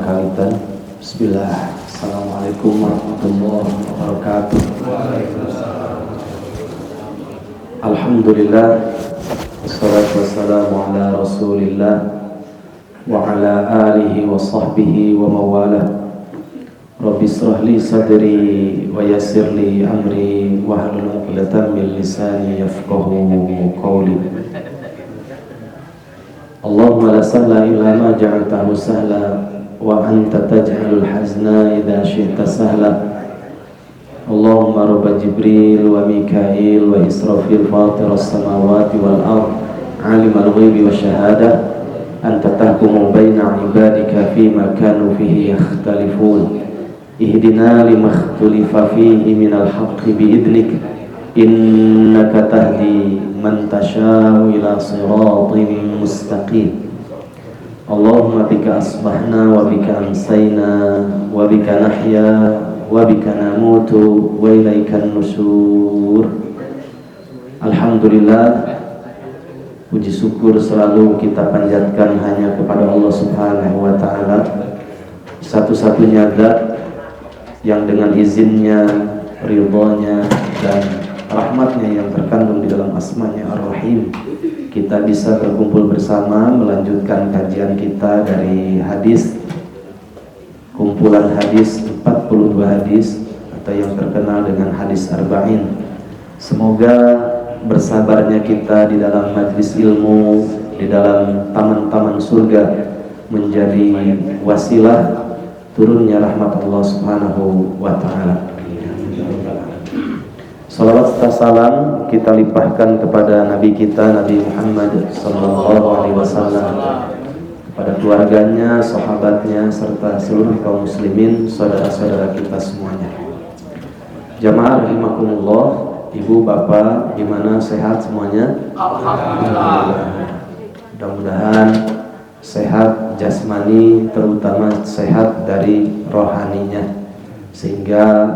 kalitan. Bismillah. Assalamualaikum warahmatullahi wabarakatuh. Alhamdulillah. Wassalatu wassalamu ala Rasulillah wa ala alihi wa sahbihi wa mawalah. Rabbi israh li sadri wa yassir li amri wa hlul 'uqdatam min lisani yafqahu qawli. Allahumma la sahla illa ma ja'altahu sahla wa anta taj'alul hazna idza syi'ta sahla. Allahumma rabba Jibril wa Mikail wa Israfil fatiras samawati wal ard alimal ghaibi wasyahadah anta tahkumu baina ibadika fima kanu fihi yakhtalifun ihdina lima ikhtalafa fihi minal haqqi biidnik innaka tahdi man tasha'u ila siratin mustaqim. Allahumma bika asbahna wa bika amsayna wa bika nahya wa bika namutu wa ilaikan nusyur. Alhamdulillah, puji syukur selalu kita panjatkan hanya kepada Allah Subhanahu wa ta'ala, satu-satunya zat yang dengan izinnya, ridhonya dan rahmatnya yang terkandung di dalam asmanya Ar-Rahim, kita bisa berkumpul bersama melanjutkan kajian kita dari hadis, kumpulan hadis 42 hadis atau yang terkenal dengan hadis Arba'in. Semoga bersabarnya kita di dalam majlis ilmu, di dalam taman-taman surga menjadi wasilah turunnya rahmat Allah Subhanahu wa ta'ala. Salawat serta salam kita limpahkan kepada Nabi kita, Nabi Muhammad sallallahu alaihi wasallam, kepada keluarganya, sahabatnya, serta seluruh kaum muslimin, saudara-saudara kita semuanya. Jamaah rahimakumullah, ibu, bapak, gimana, sehat semuanya? Alhamdulillah. Mudah-mudahan sehat jasmani, terutama sehat dari rohaninya, sehingga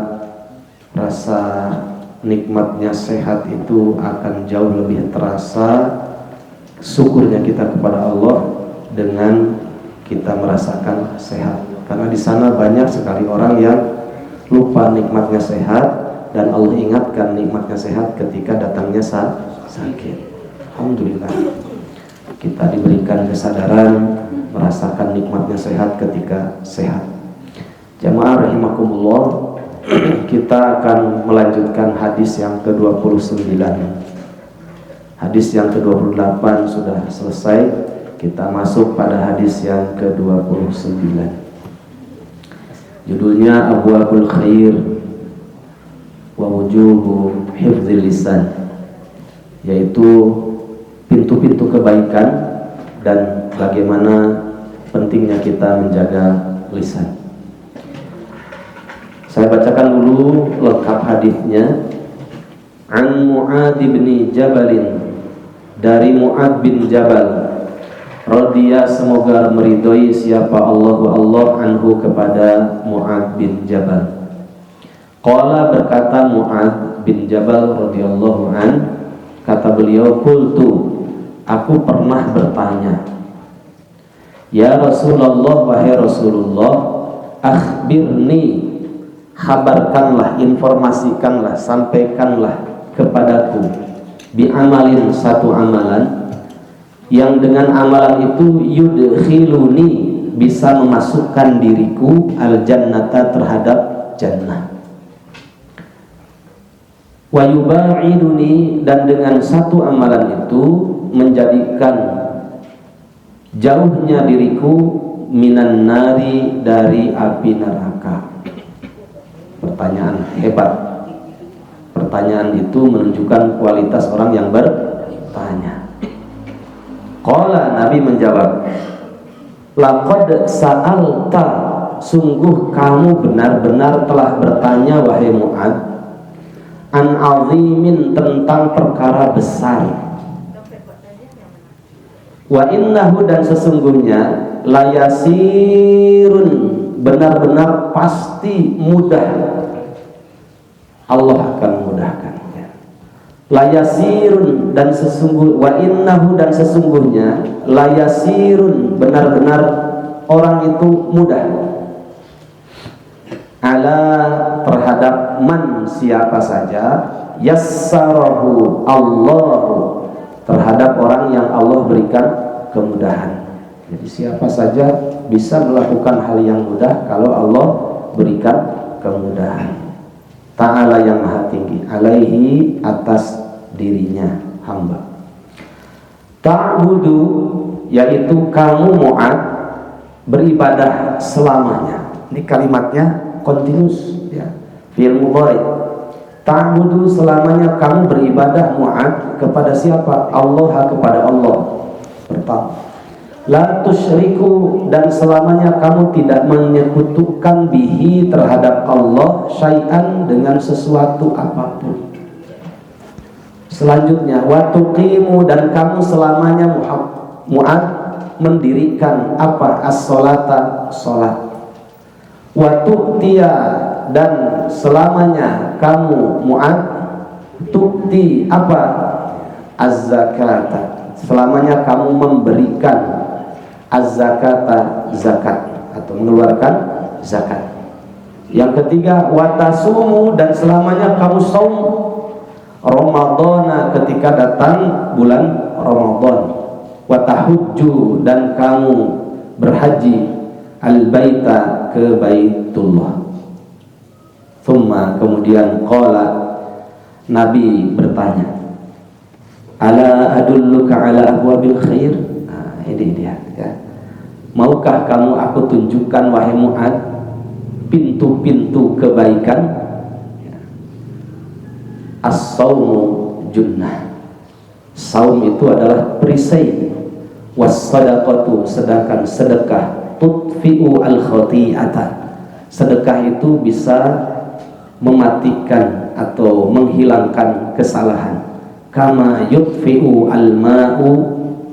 rasa nikmatnya sehat itu akan jauh lebih terasa syukurnya kita kepada Allah dengan kita merasakan sehat. Karena di sana banyak sekali orang yang lupa nikmatnya sehat, dan Allah ingatkan nikmatnya sehat ketika datangnya sakit. Alhamdulillah, kita diberikan kesadaran merasakan nikmatnya sehat ketika sehat. Jamaah rahimakumullah, kita akan melanjutkan hadis yang ke-29. Hadis yang ke-28 sudah selesai. Kita masuk pada hadis yang ke-29. Judulnya Abwabul Khair wa Wujubu Hifdzil Lisan, yaitu pintu-pintu kebaikan dan bagaimana pentingnya kita menjaga lisan. Saya bacakan dulu lengkap hadisnya. An Mu'ad bin Jabalin, dari Mu'ad bin Jabal radhiya, semoga meridhoi siapa Allah anhu, kepada Mu'ad bin Jabal. Qala, berkata Mu'ad bin Jabal radhiyallahu an, kata beliau, qultu, aku pernah bertanya, ya Rasulullah, wahai Rasulullah, akhbirni, khabarkanlah, informasikanlah, sampaikanlah kepadaku, bi'amalin, satu amalan, yang dengan amalan itu yudkhiluni, bisa memasukkan diriku al-jannata, terhadap jannah, wa yuba'iduni, dan dengan satu amalan itu menjadikan jauhnya diriku minan nari, dari api neraka. Pertanyaan hebat. Pertanyaan itu menunjukkan kualitas orang yang bertanya. Qala, Nabi menjawab, laqad sa'alta, sungguh kamu benar-benar telah bertanya wahai Mu'ad, an azimin, tentang perkara besar, wa innahu, dan sesungguhnya, layasirun, benar-benar pasti mudah, Allah akan mudahkan. Layasirun, dan sesungguh, wa innahu, dan sesungguhnya, layasirun, benar-benar orang itu mudah. Ala terhadap man siapa saja, yassarahu Allahu terhadap orang yang Allah berikan kemudahan. Jadi siapa saja bisa melakukan hal yang mudah kalau Allah berikan kemudahan. Ta'ala yang maha tinggi, alaihi atas dirinya hamba. Ta'budu yaitu kamu Mu'ad beribadah selamanya. Ini kalimatnya continuous ya. Fi'il mudhari. Ta'budu selamanya kamu beribadah Mu'ad kepada siapa? Allah, kepada Allah. Pertama, la tusyriku dan selamanya kamu tidak menyekutukan bihi terhadap Allah syai'an dengan sesuatu apapun. Selanjutnya, wa tuqimu dan kamu selamanya Mu'ad mendirikan apa? As-sholata, sholat. Wa tu'tiya dan selamanya kamu Mu'ad tu'ti apa? Az-zakata. Selamanya kamu memberikan az-zakata, zakat atau mengeluarkan zakat. Yang ketiga, wa tasumu dan selamanya kamu saum Ramadhana ketika datang bulan Ramadan. Wa tahujju dan kamu berhaji al-baita ke Baitullah. Thumma kemudian qala Nabi bertanya, ala adulluka ala abwabil khair. Nah, ini dia ya. Maukah kamu aku tunjukkan wahai Mu'ad pintu-pintu kebaikan? As-saumu junnah. Saum itu adalah perisai. Was-sadaqatu sedangkan sedekah tutfi'u al-khati'ata. Sedekah itu bisa mematikan atau menghilangkan kesalahan. Kama yutfi'u al-ma'u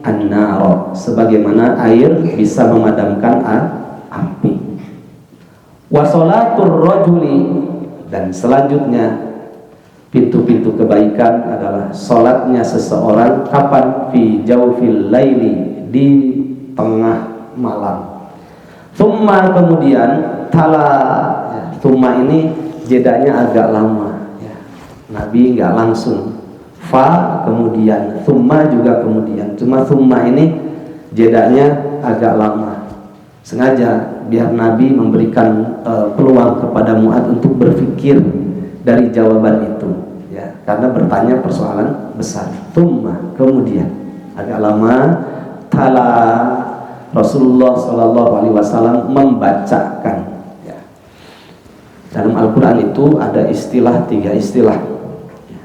an-nara, sebagaimana air bisa memadamkan api. Wa sholatur rajuli dan selanjutnya pintu-pintu kebaikan adalah sholatnya seseorang kapan? Fi jawfil laili, di tengah malam. Thumma kemudian tala ya, thumma ini jedanya agak lama ya. Nabi nggak langsung fa kemudian, thumma juga kemudian. Cuma thumma ini jedanya agak lama. Sengaja biar Nabi memberikan peluang kepada Mu'ad untuk berpikir dari jawaban itu ya, karena bertanya persoalan besar. Thumma kemudian agak lama tala Rasulullah SAW membacakan ya. Dalam Al-Quran itu ada istilah, 3 istilah ya.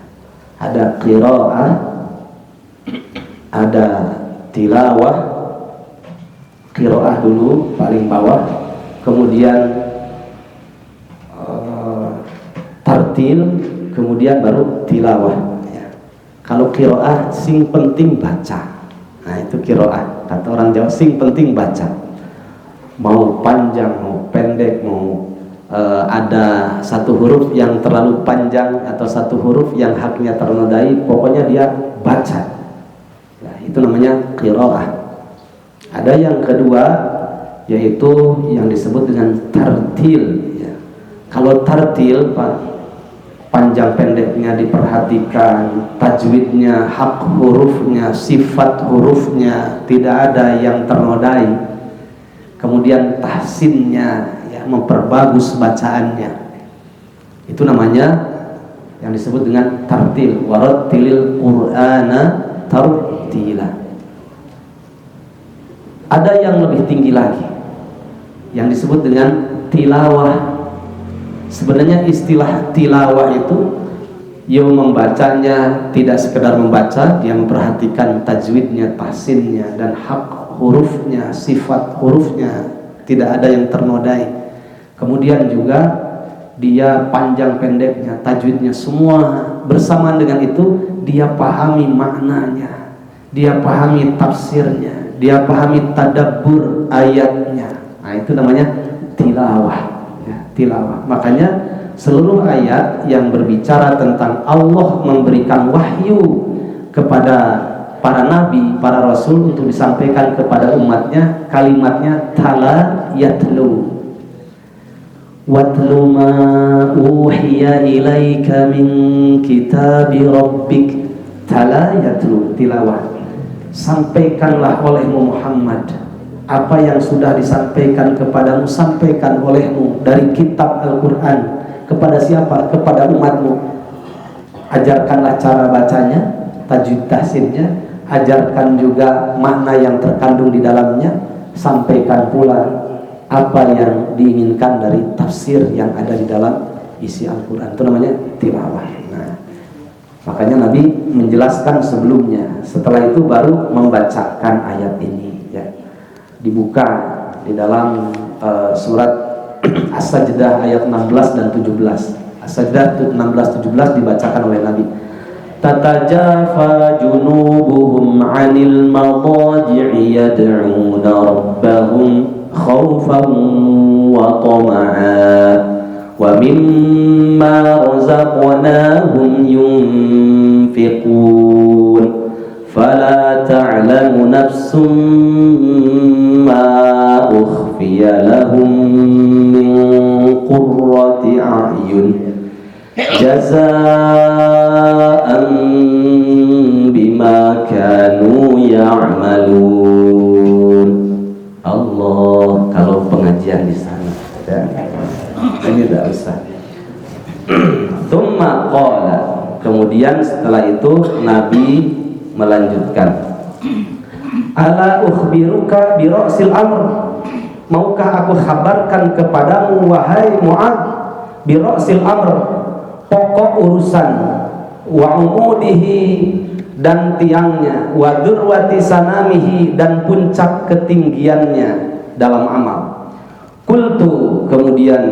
Ada qiraah, ada tilawah. Qiraah dulu paling bawah, kemudian tartil, kemudian baru tilawah ya. Kalau qiraah sing penting baca. Nah itu qiraah, kata orang Jawa, sing penting baca. Mau panjang, mau pendek, mau ada satu huruf yang terlalu panjang atau satu huruf yang haknya ternodai, pokoknya dia baca. Nah, itu namanya qiraah. Ada yang kedua yaitu yang disebut dengan tartil ya. Kalau tartil panjang pendeknya diperhatikan, tajwidnya, hak hurufnya, sifat hurufnya tidak ada yang ternodai. Kemudian tahsinnya ya, memperbagus bacaannya. Itu namanya yang disebut dengan tartil. Warattilil Qur'ana tartila. Ada yang lebih tinggi lagi yang disebut dengan tilawah. Sebenarnya istilah tilawah itu yang membacanya tidak sekedar membaca, dia memperhatikan tajwidnya, tahsinnya, dan hak hurufnya, sifat hurufnya tidak ada yang ternodai. Kemudian juga dia panjang pendeknya, tajwidnya, semua bersamaan dengan itu dia pahami maknanya, dia pahami tafsirnya, dia pahami tadabbur ayatnya. Nah itu namanya tilawah ya, tilawah. Makanya seluruh ayat yang berbicara tentang Allah memberikan wahyu kepada para nabi, para rasul untuk disampaikan kepada umatnya, kalimatnya tala yatlu. Watlu ma uhiya ilaika min kitabi rabbik. Tala yatlu, tilawah. Sampaikanlah olehmu Muhammad apa yang sudah disampaikan kepadamu, sampaikan olehmu dari kitab Al-Quran. Kepada siapa? Kepada umatmu. Ajarkanlah cara bacanya, tajwid tahsinnya, ajarkan juga makna yang terkandung di dalamnya, sampaikan pula apa yang diinginkan dari tafsir yang ada di dalam isi Al-Quran. Itu namanya tilawah. Nah, makanya Nabi menjelaskan sebelumnya, setelah itu baru membacakan ayat ini ya. Dibuka di dalam surat As-Sajdah ayat 16 dan 17. As-Sajdah 16-17 dibacakan oleh Nabi. Tatajafa junubuhum 'anil madaji'i yad'una rabbahum khaufan wa tama'a wa mimma razaqnahum yunfiqun fala ta'lamu nafsum ma ukhfiya lahum min qurrati a'yun jazaa'an bima kanu ya'malun. Allah, kalau pengajian di sana ini tidak usah. Tsumma qala, kemudian setelah itu Nabi melanjutkan, ala ukhbiruka bi ra'sil amr, maukah aku kabarkan kepadamu wahai Mu'ad, bi ra'sil amr, pokok urusan, wa umudihi, dan tiangnya, wa durwati sanamihi, dan puncak ketinggiannya dalam amal. Qultu, kemudian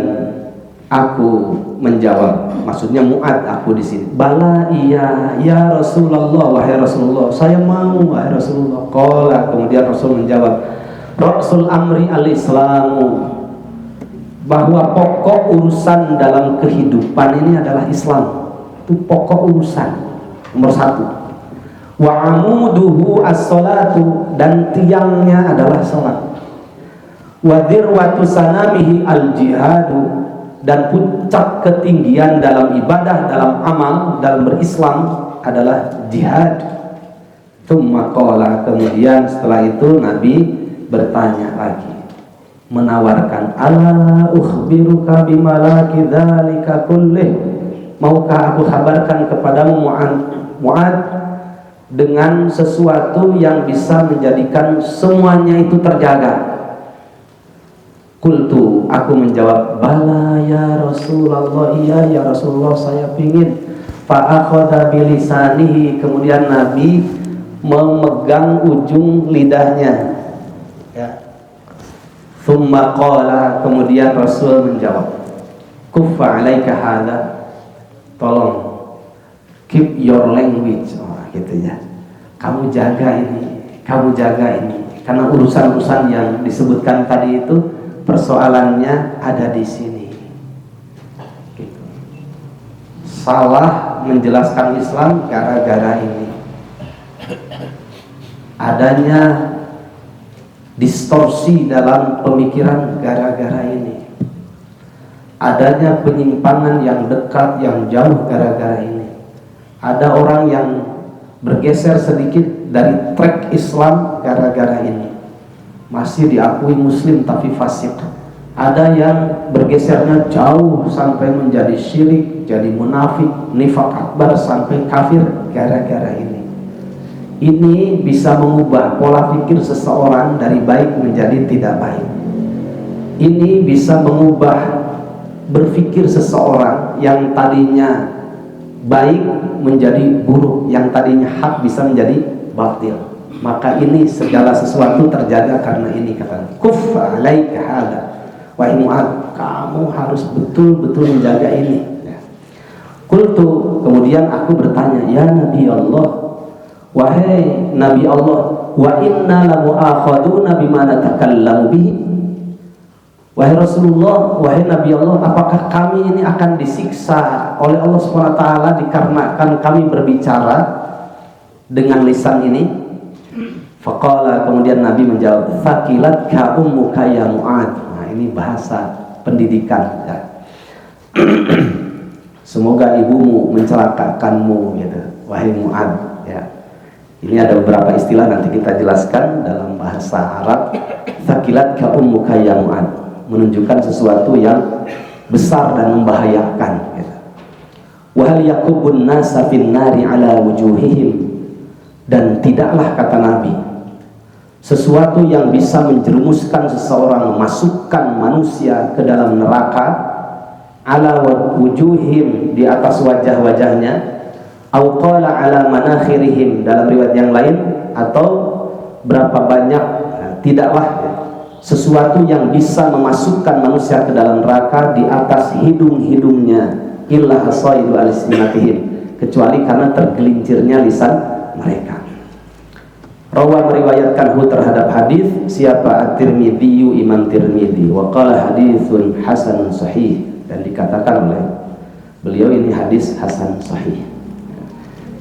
aku menjawab, maksudnya Mu'ad, aku di sini. Bala, iya, ya Rasulullah, wahai Rasulullah, saya mau, wahai Rasulullah. Qala, kemudian Rasul menjawab, Rasul amri al-Islamu, bahwa pokok urusan dalam kehidupan ini adalah Islam. Itu pokok urusan nomor satu. Wa amuduhu as-salatu, dan tiangnya adalah salat. Wa dirwatu sanamihi al-jihadu, dan puncak ketinggian dalam ibadah, dalam amal, dalam berislam adalah jihad. Tsumma qala, kemudian setelah itu Nabi bertanya lagi, menawarkan, ala ukhbiruka bimalaki dzalika kullih, maukah aku kabarkan kepadamu Mu'ad dengan sesuatu yang bisa menjadikan semuanya itu terjaga. Qultu, aku menjawab, bala ya Rasulullah, iya ya Rasulullah, saya pingin. Fa'akhadha bilisanihi, kemudian Nabi memegang ujung lidahnya ya. Tsumma qala, kemudian Rasul menjawab, kuffa alaika hadha, tolong keep your language, gitu ya, kamu jaga ini, kamu jaga ini, karena urusan-urusan yang disebutkan tadi itu persoalannya ada di sini. Gitu. Salah menjelaskan Islam gara-gara ini. Adanya distorsi dalam pemikiran gara-gara ini. Adanya penyimpangan yang dekat, yang jauh gara-gara ini. Ada orang yang bergeser sedikit dari track Islam gara-gara ini. Masih diakui muslim tapi fasik. Ada yang bergesernya jauh sampai menjadi syirik, jadi munafik, nifak akbar, sampai kafir gara-gara ini. Ini bisa mengubah pola pikir seseorang dari baik menjadi tidak baik. Ini bisa mengubah berpikir seseorang yang tadinya baik menjadi buruk, yang tadinya hak bisa menjadi batil. Maka ini segala sesuatu terjaga karena ini, kata kuffa alaika hadza, wahai Mu'ad, kamu harus betul-betul menjaga ini ya. Qultu, kemudian aku bertanya, ya Nabi Allah, wahai Nabi Allah, wa inna lamu'akhaduna bima natakallamu bihi, wahai Rasulullah, wahai Nabi Allah, apakah kami ini akan disiksa oleh Allah SWT dikarenakan kami berbicara dengan lisan ini? Faqala, kemudian Nabi menjawab, "Thaqilatka ummuka ya Mu'ad." Nah, ini bahasa pendidikan ya. Semoga ibumu mencelakakanmu gitu, wahai Mu'ad ya. Ini ada beberapa istilah nanti kita jelaskan dalam bahasa Arab. Thaqilatka ummuka ya Mu'ad menunjukkan sesuatu yang besar dan membahayakan gitu. Wa hal yakubun nasa fin nari ala wujuhihim, dan tidaklah, kata Nabi, sesuatu yang bisa menjerumuskan seseorang, memasukkan manusia ke dalam neraka, ala wujuhim, di atas wajah-wajahnya, au qala ala manakhirihim, dalam riwayat yang lain, atau berapa banyak, tidaklah sesuatu yang bisa memasukkan manusia ke dalam neraka di atas hidung-hidungnya, illa hasaidu alsinatihim, kecuali karena tergelincirnya lisan mereka. Rawa meriwayatkan terhadap hadis siapa? At-Tirmidzi, Imam Tirmidzi, wa qala haditsun hasan sahih, dan dikatakan oleh beliau ini hadis hasan sahih.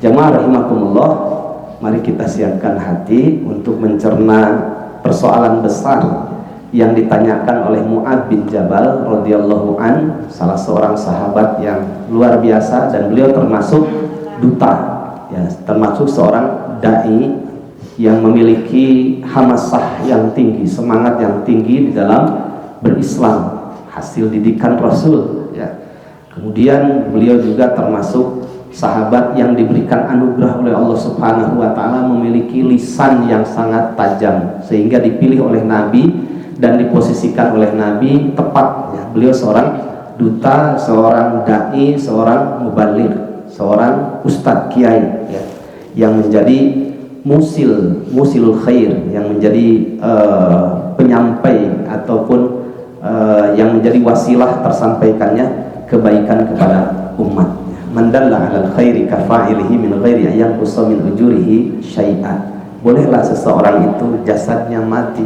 Jamaah rahimakumullah, mari kita siapkan hati untuk mencerna persoalan besar yang ditanyakan oleh Mu'ad bin Jabal radhiyallahu an, salah seorang sahabat yang luar biasa, dan beliau termasuk duta ya, termasuk seorang dai yang memiliki hamasah yang tinggi, semangat yang tinggi di dalam berislam, hasil didikan Rasul ya. Kemudian beliau juga termasuk sahabat yang diberikan anugerah oleh Allah Subhanahu wa taala, memiliki lisan yang sangat tajam sehingga dipilih oleh Nabi dan diposisikan oleh Nabi tepat ya. Beliau seorang duta, seorang dai, seorang mubaligh, seorang ustadz kiai ya, yang menjadi musilul khair, yang menjadi penyampai ataupun yang menjadi wasilah tersampaikannya kebaikan kepada umat. Man dalla 'alal khairi kafa'ilihi min ghairi ayyan qussa min ujurihi syai'an. Bolehlah seseorang itu jasadnya mati,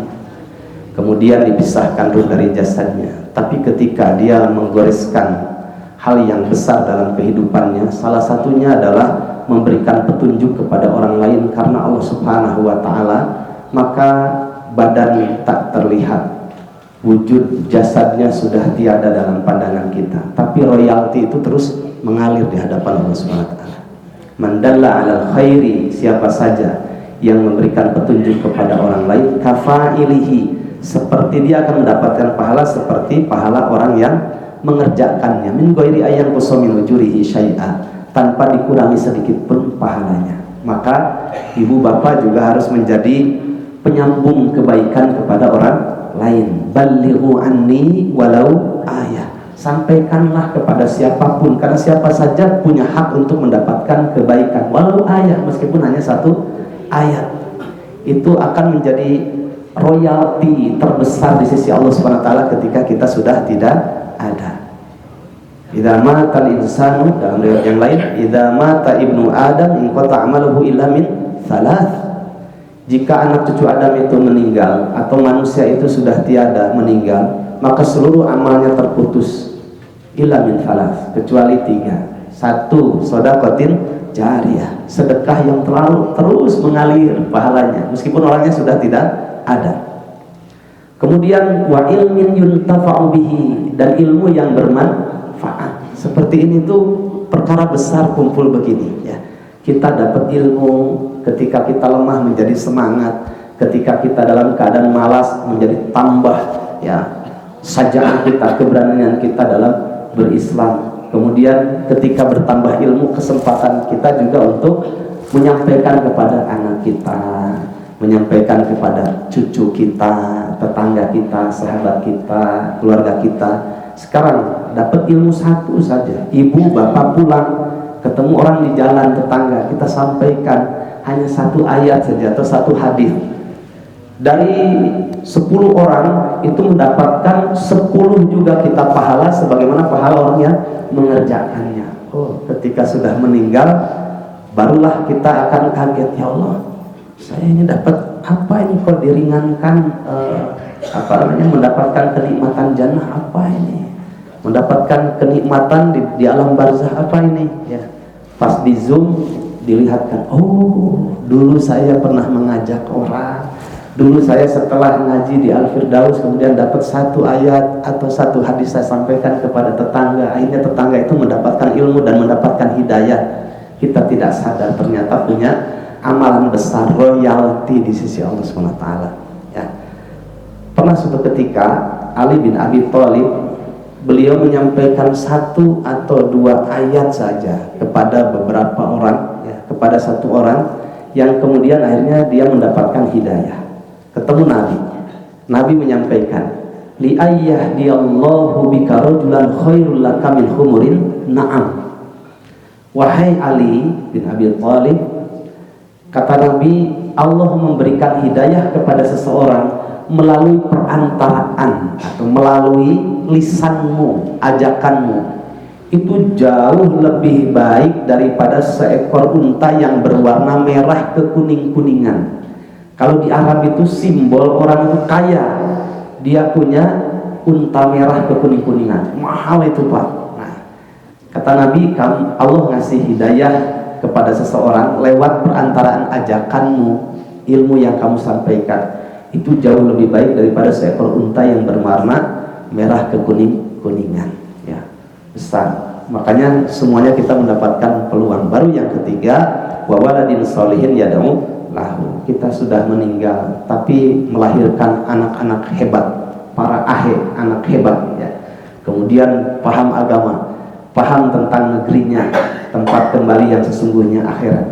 kemudian dipisahkan ruh dari jasadnya, tapi ketika dia menggoreskan hal yang besar dalam kehidupannya, salah satunya adalah memberikan petunjuk kepada orang lain karena Allah Subhanahu wa taala, maka badan tak terlihat, wujud jasadnya sudah tiada dalam pandangan kita, tapi royalti itu terus mengalir di hadapan Allah Subhanahu wa taala. Man dalla 'alal khairi, siapa saja yang memberikan petunjuk kepada orang lain, kafa'ilihi, seperti dia akan mendapatkan pahala seperti pahala orang yang mengerjakannya, min ghairi ayyan qussa min ujurihi syai'a, tanpa dikurangi sedikit pun pahalanya. Maka ibu bapak juga harus menjadi penyambung kebaikan kepada orang lain. Ballighu anni walau ayah, sampaikanlah kepada siapapun, karena siapa saja punya hak untuk mendapatkan kebaikan, walau ayah, meskipun hanya satu ayat. Itu akan menjadi royalti terbesar di sisi Allah SWT ketika kita sudah tidak ada. Idza matal insanu, dalam riwayat yang lain, idza mata ibnu adam inqata amaluhu illa min thalath. Jika anak cucu Adam itu meninggal atau manusia itu sudah tiada, meninggal, maka seluruh amalnya terputus illa min thalath, kecuali tiga. Satu, shadaqatin jariyah, sedekah yang terus mengalir pahalanya meskipun orangnya sudah tidak ada. Kemudian wa ilmin yuntafa'u bihi, dan ilmu yang bermanfaat. Seperti ini tuh perkara besar kumpul begini ya. Kita dapat ilmu ketika kita lemah menjadi semangat, ketika kita dalam keadaan malas menjadi tambah ya sajaan kita, keberanian kita dalam berislam. Kemudian ketika bertambah ilmu, kesempatan kita juga untuk menyampaikan kepada anak kita, menyampaikan kepada cucu kita, tetangga kita, sahabat kita, keluarga kita. Sekarang dapat ilmu satu saja, ibu bapak pulang ketemu orang di jalan, tetangga, kita sampaikan hanya satu ayat saja atau satu hadis, dari 10 orang itu mendapatkan 10 juga kita pahala sebagaimana pahala orang yang mengerjakannya. Oh, ketika sudah meninggal barulah kita akan kaget, ya Allah, saya ini dapat apa ini kok diringankan, mendapatkan kenikmatan jannah, apa ini, mendapatkan kenikmatan di alam barzah, apa ini ya. Pas di Zoom dilihatkan, oh dulu saya pernah mengajak orang, dulu saya setelah ngaji di Al-Firdaus kemudian dapat satu ayat atau satu hadis saya sampaikan kepada tetangga, akhirnya tetangga itu mendapatkan ilmu dan mendapatkan hidayah. Kita tidak sadar ternyata punya amalan besar, royalti di sisi Allah SWT. Ya. Pernah suatu ketika Ali bin Abi Thalib, beliau menyampaikan satu atau dua ayat saja kepada beberapa orang, ya, kepada satu orang yang kemudian akhirnya dia mendapatkan hidayah. Ketemu Nabi, Nabi menyampaikan, li ayyahdiyallahu bika rajulan khairul laka min humurin na'am. Wahai Ali bin Abi Thalib, kata Nabi, Allah memberikan hidayah kepada seseorang melalui perantaraan atau melalui lisanmu, ajakanmu, itu jauh lebih baik daripada seekor unta yang berwarna merah kekuning-kuningan. Kalau di Arab itu simbol orang itu kaya, dia punya unta merah kekuning-kuningan, mahal itu Pak. Nah, kata Nabi, Allah ngasih hidayah kepada seseorang lewat perantaraan ajakanmu, ilmu yang kamu sampaikan, itu jauh lebih baik daripada seekor unta yang berwarna merah kekuning-kuningan, ya, besar. Makanya semuanya kita mendapatkan peluang. Baru yang ketiga, wa waladin sholihin yad'u lahu. Kita sudah meninggal tapi melahirkan anak-anak hebat, para anak hebat, ya. Kemudian paham agama, paham tentang negerinya, tempat kembali yang sesungguhnya akhirat.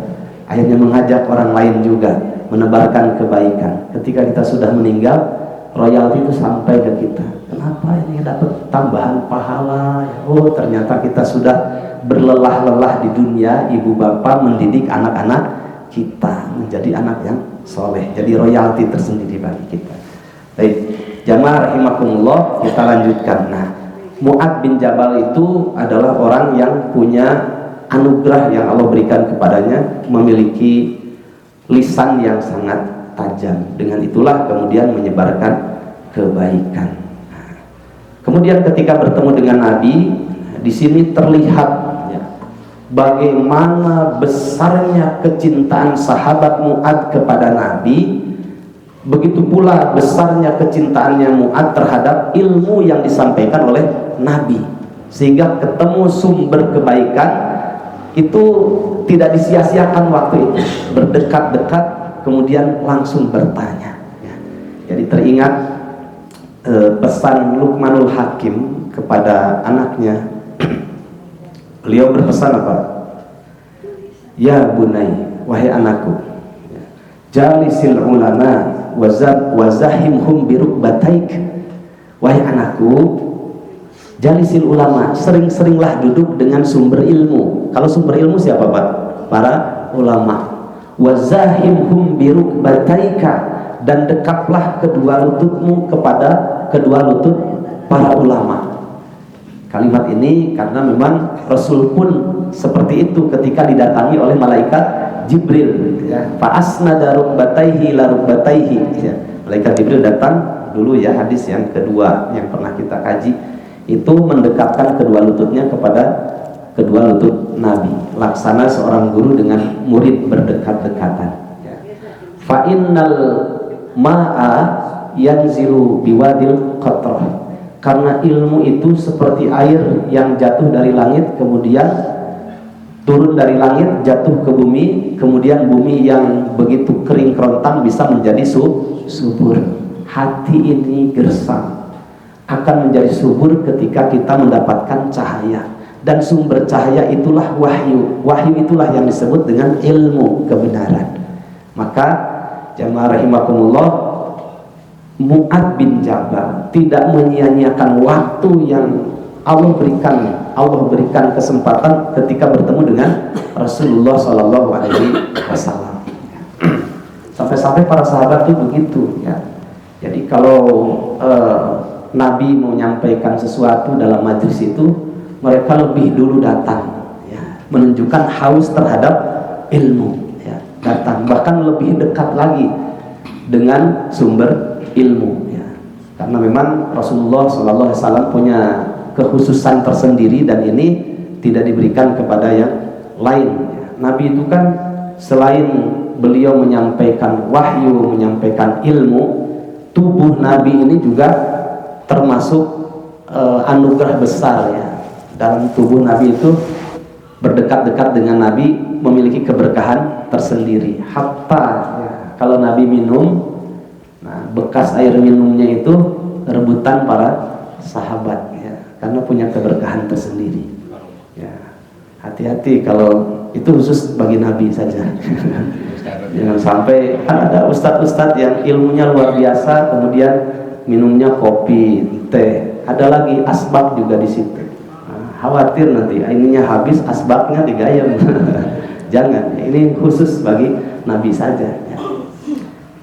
Akhirnya mengajak orang lain juga, menebarkan kebaikan. Ketika kita sudah meninggal, royalti itu sampai ke kita. Kenapa ini dapat tambahan pahala? Oh, ternyata kita sudah berlelah-lelah di dunia, ibu bapak mendidik anak-anak kita menjadi anak yang soleh. Jadi royalti tersendiri bagi kita. Baik, jamaah rahimakumullah, kita lanjutkan. Nah, Mu'adz bin Jabal itu adalah orang yang punya anugerah yang Allah berikan kepadanya, memiliki lisan yang sangat tajam. Dengan itulah kemudian menyebarkan kebaikan. Nah, kemudian ketika bertemu dengan Nabi, di sini terlihat, ya, bagaimana besarnya kecintaan sahabat Mu'adz kepada Nabi. Begitu pula besarnya kecintaannya Mu'adz terhadap ilmu yang disampaikan oleh Nabi, sehingga ketemu sumber kebaikan itu tidak disia-siakan waktu itu, berdekat-dekat kemudian langsung bertanya, ya. Jadi teringat pesan Luqmanul Hakim kepada anaknya. Beliau berpesan apa? Ya bunai, wahai anakku, jalisil ulama wazahimhum birukbataik. Wahai anakku, jalisil ulama, sering-seringlah duduk dengan sumber ilmu. Kalau sumber ilmu siapa Pak? Para ulama. Wazahimhum birukbataika, dan dekaplah kedua lututmu kepada kedua lutut para ulama. Kalimat ini karena memang Rasul pun seperti itu ketika didatangi oleh malaikat Jibril, ya. Fa asnada rukbataihi la rukbataihi, ya. Malaikat Jibril datang dulu, ya, hadis yang kedua yang pernah kita kaji, itu mendekatkan kedua lututnya kepada kedua lutut Nabi, laksana seorang guru dengan murid berdekat-dekatan, ya. Fa innal ma'a yanzilu biwadil qatrah, karena ilmu itu seperti air yang jatuh dari langit, kemudian turun dari langit, jatuh ke bumi, kemudian bumi yang begitu kering kerontang bisa menjadi subur. Hati ini gersang akan menjadi subur ketika kita mendapatkan cahaya, dan sumber cahaya itulah wahyu. Wahyu itulah yang disebut dengan ilmu kebenaran. Maka jamaah rahimakumullah, Mu'adz bin Jabal tidak menyia-nyiakan waktu yang Allah berikan kesempatan ketika bertemu dengan Rasulullah SAW. Sampai-sampai para sahabat itu begitu, ya. Jadi kalau Nabi mau menyampaikan sesuatu dalam majlis itu, mereka lebih dulu datang, ya, menunjukkan haus terhadap ilmu, ya, datang, bahkan lebih dekat lagi dengan sumber ilmu, ya. Karena memang Rasulullah SAW punya kekhususan tersendiri dan ini tidak diberikan kepada yang lain, ya. Nabi itu kan selain beliau menyampaikan wahyu, menyampaikan ilmu, tubuh Nabi ini juga termasuk anugerah besar ya. Dalam tubuh Nabi itu berdekat-dekat dengan Nabi memiliki keberkahan tersendiri. Hatta ya, kalau Nabi minum, nah bekas air minumnya itu rebutan para sahabat ya, karena punya keberkahan tersendiri. Ya, hati-hati kalau itu khusus bagi Nabi saja. Jangan sampai kan ada ustadz-ustadz yang ilmunya luar biasa, kemudian minumnya kopi, teh, ada lagi asbak juga di situ. Nah, khawatir nanti ininya habis, asbaknya digayam. Jangan, ini khusus bagi Nabi saja. Ya.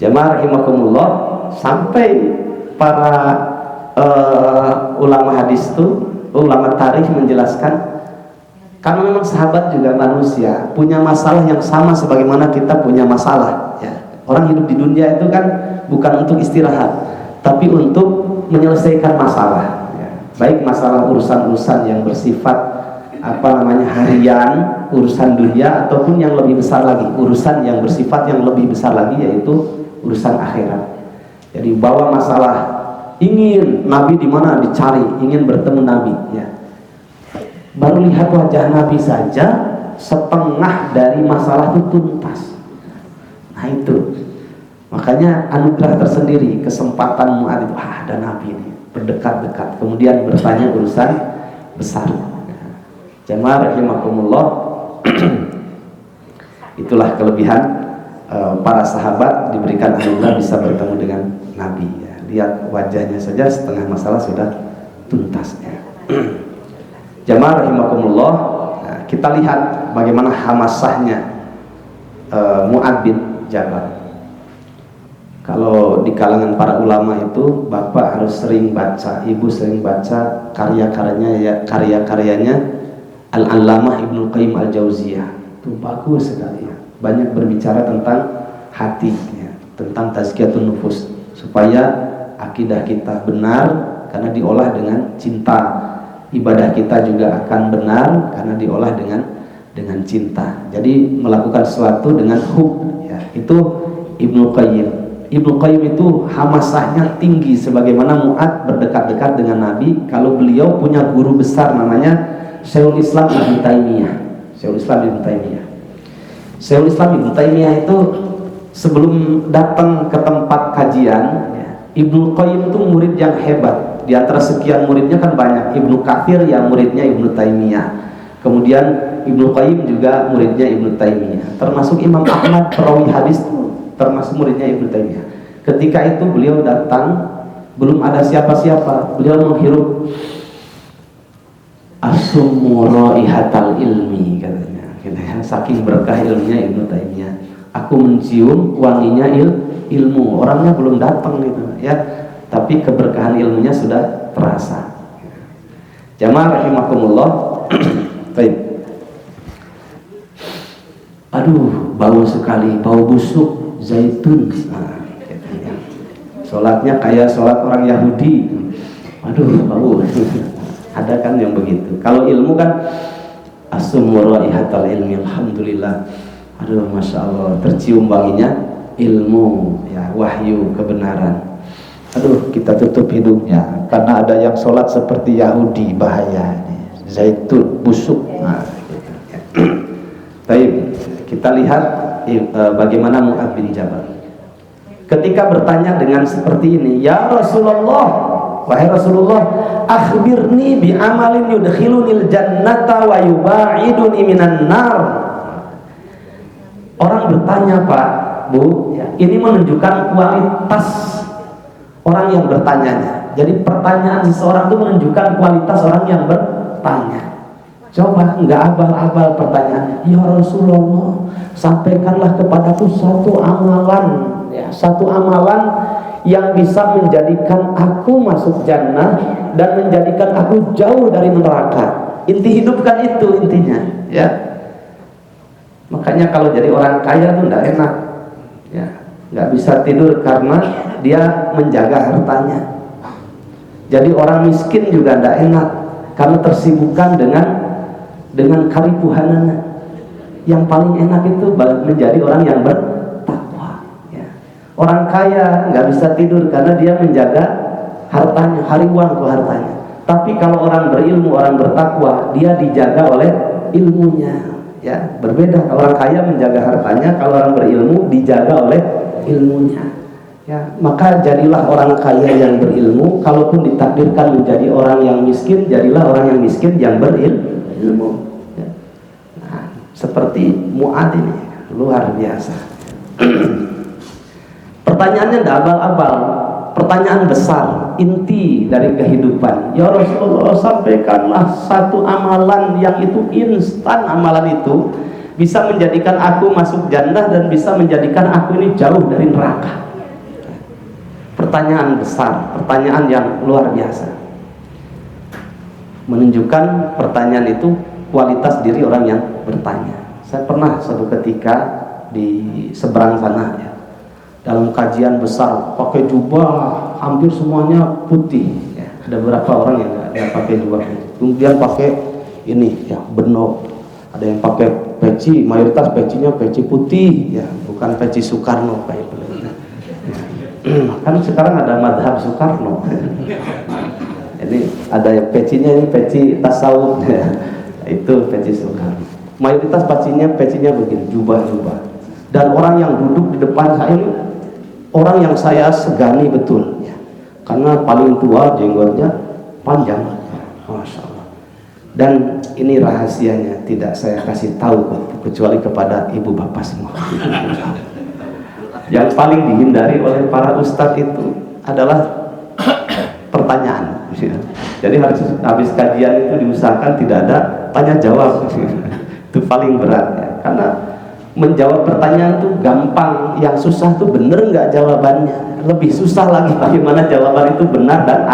Jamaah rahimakumullah, sampai para ulama hadis itu, ulama tarikh menjelaskan, karena memang sahabat juga manusia, punya masalah yang sama sebagaimana kita punya masalah ya. Orang hidup di dunia itu kan bukan untuk istirahat, tapi untuk menyelesaikan masalah ya. Baik masalah urusan-urusan yang bersifat harian, urusan dunia, ataupun yang lebih besar lagi, urusan yang bersifat yang lebih besar lagi, yaitu urusan akhirat. Jadi bawa masalah, ingin Nabi di mana dicari, ingin bertemu Nabi ya. Baru lihat wajah Nabi saja setengah dari masalah itu tuntas. Nah itu makanya anugerah tersendiri, kesempatan Mu'adz itu, ada Nabi ini berdekat-dekat, kemudian bertanya urusan besar. Jamaah rahimakumullah, itulah kelebihan para sahabat diberikan anugerah bisa bertemu dengan Nabi ya. Lihat wajahnya saja setengah masalah sudah tuntas ya. Jamaah rahimakumullah, nah, kita lihat bagaimana hamasahnya Mu'adz bin Jabal. Kalau di kalangan para ulama itu, bapak harus sering baca, ibu sering baca karya-karyanya Al-Allamah Ibnu Qayyim Al-Jauziyah. Itu bagus sekali ya. Banyak berbicara tentang hati ya, tentang tazkiyatun nufus, supaya akidah kita benar karena diolah dengan cinta, ibadah kita juga akan benar karena diolah dengan cinta. Jadi melakukan sesuatu dengan hub ya. Itu Ibnu Qayyim. Ibnu Qayyim itu hamasahnya tinggi, sebagaimana Mu'adz berdekat-dekat dengan Nabi. Kalau beliau punya guru besar namanya Syekhul Islam Ibnu Taimiyah. Syekhul Islam Ibnu Taimiyah. Syekhul Islam Ibnu Taimiyah itu sebelum datang ke tempat kajian ya, Ibnu Qayyim itu murid yang hebat. Di antara sekian muridnya kan banyak. Ibnu Katsir yang muridnya Ibnu Taimiyah. Kemudian Ibnu Qayyim juga muridnya Ibnu Taimiyah. Termasuk Imam Ahmad perawi hadis itu termasuk muridnya Ibnu Taimiyah. Ketika itu beliau datang, belum ada siapa-siapa. Beliau menghirup asummu raihatal ilmi katanya. Gitu ya. Saking berkah ilmunya Ibnu Taimiyah. Aku mencium wanginya ilmu. Orangnya belum datang gitu ya. Tapi keberkahan ilmunya sudah terasa. Jamaah rahimakumullah. Baik. Aduh, bau sekali, bau busuk zaitun. Nah, sholatnya kayak sholat orang Yahudi. Aduh, bau. Ada kan yang begitu. Kalau ilmu kan asummu raihatal ilmi, alhamdulillah. Aduh, masya Allah, tercium wanginya ilmu ya, wahyu, kebenaran. Aduh, kita tutup hidungnya karena ada yang sholat seperti Yahudi, bahaya ini. Zaitun, busuk. Nah, gitu. Baik, kita lihat bagaimana Mu'adz bin Jabal ketika bertanya dengan seperti ini, ya Rasulullah, wahai Rasulullah, akhbirni bi amalin yudkhilunil jannata wa yubaiduni minan nar. Orang bertanya, Pak, Bu, ya, ini menunjukkan kualitas orang yang bertanyanya. Jadi pertanyaan seseorang itu menunjukkan kualitas orang yang bertanya. Coba enggak abal-abal pertanyaannya. Ya Rasulullah, sampaikanlah kepadaku satu amalan, ya, satu amalan yang bisa menjadikan aku masuk jannah dan menjadikan aku jauh dari neraka. Inti hidup kan itu intinya, ya. Makanya kalau jadi orang kaya tuh enggak enak, ya, nggak bisa tidur karena dia menjaga hartanya. Jadi orang miskin juga enggak enak karena tersibukkan dengan karipuhanannya. Yang paling enak itu menjadi orang yang bertakwa. Ya. Orang kaya nggak bisa tidur karena dia menjaga hartanya, hariwan tuh hartanya. Tapi kalau orang berilmu, orang bertakwa, dia dijaga oleh ilmunya. Ya, berbeda. Orang kaya menjaga hartanya, kalau orang berilmu dijaga oleh ilmunya. Ya, maka jadilah orang kaya yang berilmu. Kalaupun ditakdirkan menjadi orang yang miskin, jadilah orang yang miskin yang berilmu. Ya. Nah, seperti Mu'adz ini, luar biasa. Pertanyaannya tidak abal-abal, pertanyaan besar, inti dari kehidupan. Ya Rasulullah, sampaikanlah satu amalan yang itu instan, amalan itu bisa menjadikan aku masuk jannah dan bisa menjadikan aku ini jauh dari neraka. Pertanyaan besar, pertanyaan yang luar biasa, menunjukkan pertanyaan itu kualitas diri orang yang bertanya. Saya pernah suatu ketika di seberang sana, ya, dalam kajian besar, pakai jubah hampir semuanya putih, ya. Ada beberapa orang yang nggak pakai jubah, kemudian pakai ini, ya, benok. Ada yang pakai peci, mayoritas pecinya peci putih, ya, bukan peci Soekarno kayak itu. Kan sekarang ada madhab Soekarno. Ini ada yang pecinya, ini peci tasawuf, ya. Itu peci Soekarno. Mayoritas pecinya begini, jubah-jubah. Dan orang yang duduk di depan saya ini orang yang saya segani betul, ya. Karena paling tua, jenggotnya panjang, Masya Allah. Dan ini rahasianya tidak saya kasih tahu kecuali kepada ibu bapak semua. Yang paling dihindari oleh para ustadz itu adalah pertanyaan. Jadi habis kajian itu diusahakan tidak ada tanya jawab. Itu paling berat, ya. Karena menjawab pertanyaan itu gampang, yang susah itu bener nggak jawabannya. Lebih susah lagi bagaimana jawaban itu benar dan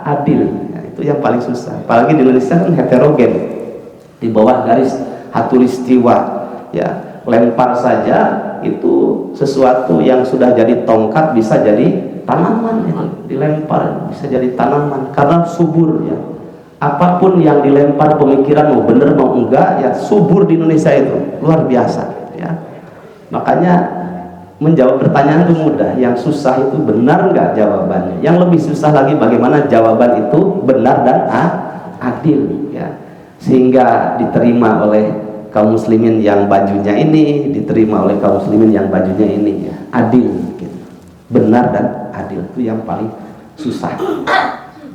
adil. Ya, itu yang paling susah. Apalagi di Indonesia kan heterogen, di bawah garis khatulistiwa, ya, lempar saja itu sesuatu yang sudah jadi tongkat bisa jadi tanaman, ya. Dilempar bisa jadi tanaman karena subur, ya. Apapun yang dilempar pemikiran mau bener mau enggak, ya subur di Indonesia itu luar biasa, ya. Makanya menjawab pertanyaan itu mudah, yang susah itu benar enggak jawabannya. Yang lebih susah lagi bagaimana jawaban itu benar dan adil, ya, sehingga diterima oleh kaum muslimin yang bajunya ini, diterima oleh kaum muslimin yang bajunya ini, ya. Adil, gitu. Benar dan adil, itu yang paling susah.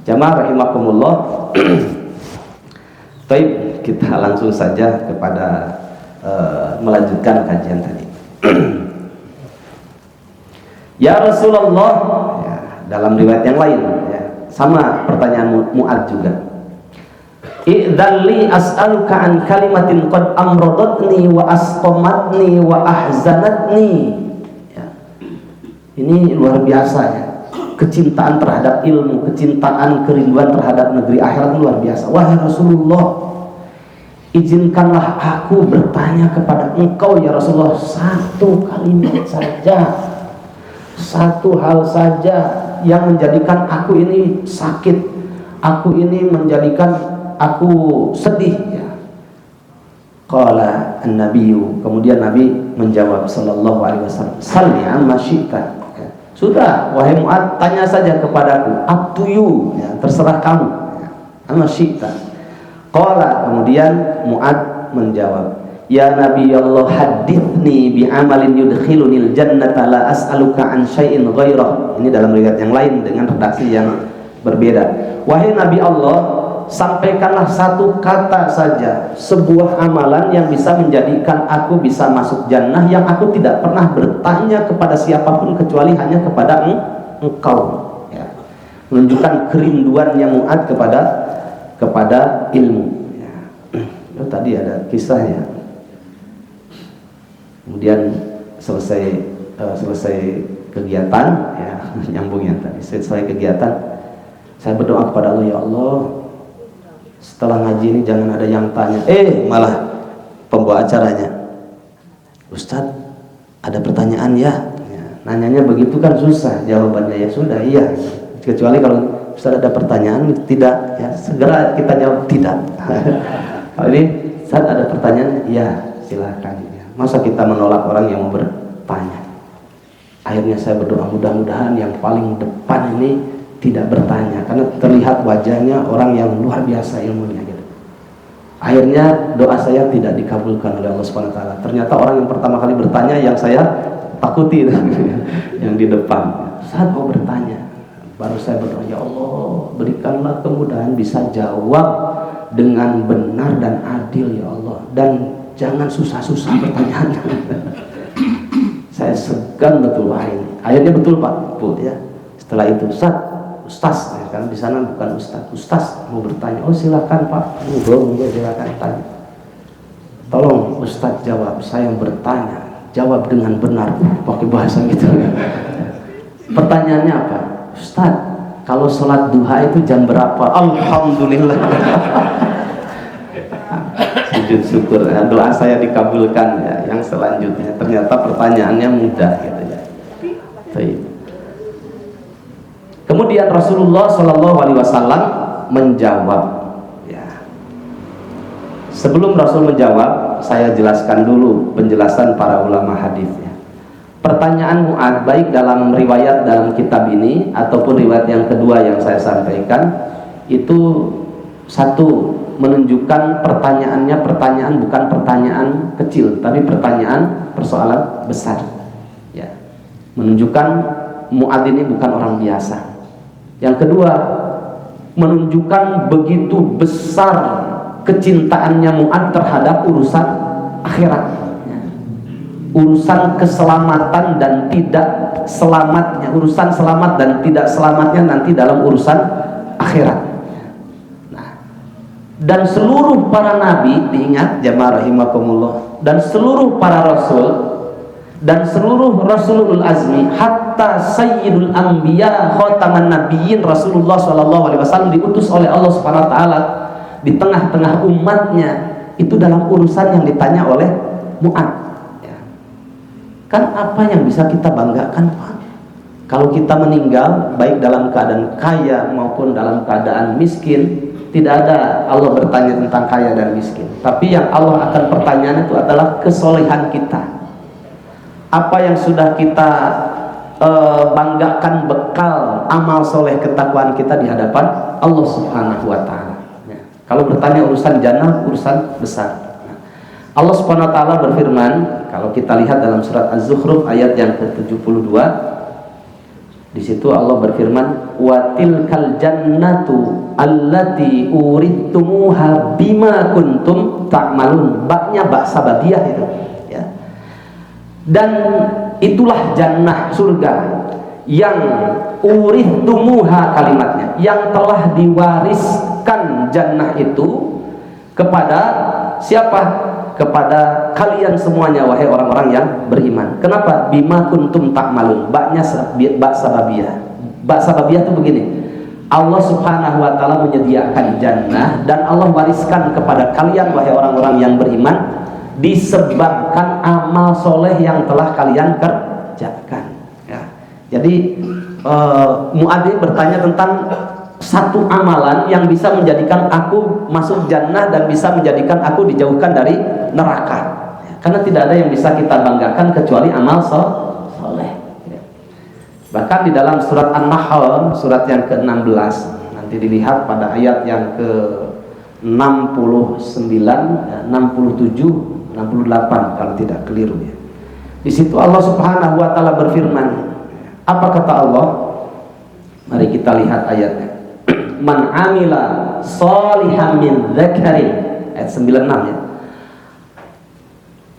Jamaah rahimakumullah. Baik, kita langsung saja kepada melanjutkan kajian tadi. Ya Rasulullah, ya, dalam riwayat yang lain, ya, sama pertanyaan Mu'adz juga. I'dzalli as'aluka an kalimatin qad amradatni wa asqamatni wa ahzanatni. Ya. Ini luar biasa, ya. Kecintaan terhadap ilmu, kecintaan, kerinduan terhadap negeri akhirat luar biasa. Wahai Rasulullah, izinkanlah aku bertanya kepada engkau ya Rasulullah satu kalimat saja, satu hal saja yang menjadikan aku ini sakit, aku ini menjadikan aku sedih, ya. Qala an-nabiyyu, kemudian Nabi menjawab sallallahu alaihi wasallam, salli amma syi'ta. Sudah, wahai Mu'adz, tanya saja kepadaku, up to you, ya, terserah kamu, ya. Amma syi'ta. Qala, kemudian Mu'adz menjawab, ya Nabi Allah, hadithni bi amalin yudkhilunil jannata la as'aluka an syai'in ghairah. Ini dalam riwayat yang lain dengan redaksi yang berbeda. Wahai Nabi Allah, sampaikanlah satu kata saja, sebuah amalan yang bisa menjadikan aku bisa masuk jannah, yang aku tidak pernah bertanya kepada siapapun kecuali hanya kepada engkau, ya. Menunjukkan kerinduannya Mu'adz kepada ilmu, ya. Oh, tadi ada kisah, ya. Kemudian selesai kegiatan, ya, nyambung yang tadi, selesai kegiatan saya berdoa kepada Allah, ya Allah, setelah ngaji ini jangan ada yang tanya, malah pembawa acaranya, Ustadz ada pertanyaan ya. Nanyanya begitu kan susah, jawabannya ya sudah iya, kecuali kalau Ustadz ada pertanyaan tidak, ya segera kita jawab tidak. Kalau ini Ustadz ada pertanyaan, ya silakan ya. Masa kita menolak orang yang mau bertanya? Akhirnya saya berdoa, mudah-mudahan yang paling depan ini tidak bertanya, karena terlihat wajahnya orang yang luar biasa ilmunya gitu. Akhirnya doa saya tidak dikabulkan oleh Allah Subhanahu wa taala. Ternyata orang yang pertama kali bertanya yang saya takuti yang di depan. Saat mau bertanya, baru saya berdoa, ya Allah, berikanlah kemudahan bisa jawab dengan benar dan adil ya Allah, dan jangan susah-susah pertanyaan. Saya segan betul, wah ini. Akhirnya betul Pak, Bu ya. Setelah itu, Ustaz, ya, kan di sana bukan Ustaz mau bertanya. Oh silakan Pak, silakan tanya. Tolong Ustaz jawab, saya yang bertanya, jawab dengan benar. Pakai bahasa gitu. Pertanyaannya apa? Ustaz, kalau sholat duha itu jam berapa? Alhamdulillah. Sujud syukur, ya, doa saya dikabulkan ya. Yang selanjutnya ternyata pertanyaannya mudah gitu ya. Baik. Kemudian Rasulullah Shallallahu Alaihi Wasallam menjawab. Ya. Sebelum Rasul menjawab, saya jelaskan dulu penjelasan para ulama hadis. Ya. Pertanyaan Mu'ad baik dalam riwayat dalam kitab ini ataupun riwayat yang kedua yang saya sampaikan itu satu, menunjukkan pertanyaannya bukan pertanyaan kecil, tapi pertanyaan persoalan besar. Ya. Menunjukkan Mu'ad ini bukan orang biasa. Yang kedua, menunjukkan begitu besar kecintaannya Mu'ad terhadap urusan akhirat. Urusan keselamatan dan tidak selamatnya, urusan selamat dan tidak selamatnya nanti dalam urusan akhirat. Nah, dan seluruh para nabi, diingat jamaah rahimakumullah, dan seluruh para rasul dan seluruh rasulul azmi, hatta sayyidul anbiya khataman nabiyyin Rasulullah sallallahu alaihi wasallam diutus oleh Allah Subhanahu wa taala di tengah-tengah umatnya itu dalam urusan yang ditanya oleh Mu'ad. Kan apa yang bisa kita banggakan Pak? Kalau kita meninggal baik dalam keadaan kaya maupun dalam keadaan miskin, tidak ada Allah bertanya tentang kaya dan miskin. Tapi yang Allah akan pertanyaan itu adalah kesolehan kita. Apa yang sudah kita banggakan bekal amal soleh ketakwaan kita di hadapan Allah Subhanahu wa taala. Ya. Kalau bertanya urusan jannah, urusan besar. Allah Subhanahu wa taala berfirman, kalau kita lihat dalam surat Az-Zukhruf ayat yang ke-72, di situ Allah berfirman, "Wa tilkal jannatu allati uridtumuha bima kuntum ta'malun." Baknya bak sababiyah itu, ya. Dan itulah jannah surga yang uridtumuha kalimatnya, yang telah diwariskan jannah itu kepada siapa? Kepada kalian semuanya wahai orang-orang yang beriman. Kenapa? Bima kuntum ta'malun. Baknya bak sababiyah. Bak sababiyah itu begini. Allah Subhanahu wa taala menyediakan jannah dan Allah wariskan kepada kalian wahai orang-orang yang beriman disebabkan amal soleh yang telah kalian kerjakan. Ya. Jadi Mu'adz bertanya tentang satu amalan yang bisa menjadikan aku masuk jannah dan bisa menjadikan aku dijauhkan dari neraka. Karena tidak ada yang bisa kita banggakan kecuali amal soleh. Bahkan di dalam surat An-Nahl, surat yang ke-16, nanti dilihat pada ayat yang ke-69, 67, 68 kalau tidak keliru ya. Di situ Allah Subhanahu wa taala berfirman. Apa kata Allah? Mari kita lihat ayatnya. Man amila sholihan min dzakarin, ayat 96 ya.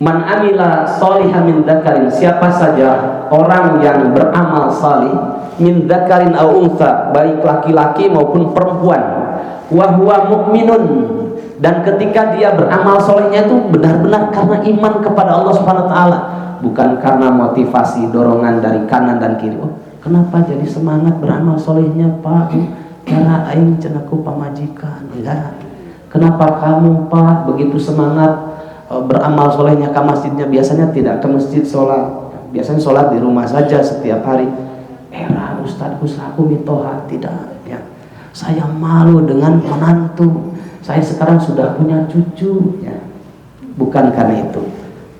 Man amila sholihan min dzakarin, siapa saja orang yang beramal salih min dzakarin au untha, baik laki-laki maupun perempuan, wa huwa mu'minun, dan ketika dia beramal solehnya itu benar-benar karena iman kepada Allah Subhanahu wa taala, bukan karena motivasi dorongan dari kanan dan kiri. Oh, kenapa jadi semangat beramal solehnya Pak? Karena aing cenaku pamajikan, ya. Kenapa kamu Pak begitu semangat beramal solehnya ke masjidnya? Biasanya tidak ke masjid sholat, biasanya sholat di rumah saja setiap hari. Era Ustadz aku mitoha, tidak ya. Saya malu dengan menantu, saya sekarang sudah punya cucu ya. Bukan karena itu.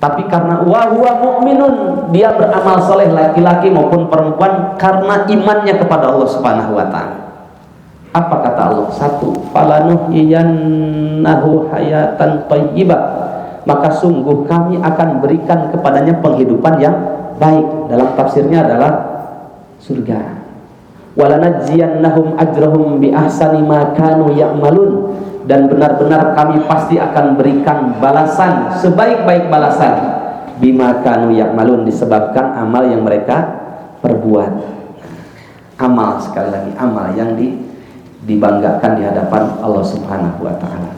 Tapi karena wa huwa mu'minun, dia beramal soleh laki-laki maupun perempuan karena imannya kepada Allah Subhanahu wa taala. Apa kata Allah? Satu, falanuhyiyannahu hayatan thayyibah, maka sungguh kami akan berikan kepadanya penghidupan yang baik. Dalam tafsirnya adalah surga. Walanajziyannahum ajrahum bi ahsani ma kanu ya'malun, dan benar-benar kami pasti akan berikan balasan, sebaik-baik balasan, bima kanu ya'malun, disebabkan amal yang mereka perbuat. Amal, sekali lagi, amal yang dibanggakan di hadapan Allah Subhanahu wa taala.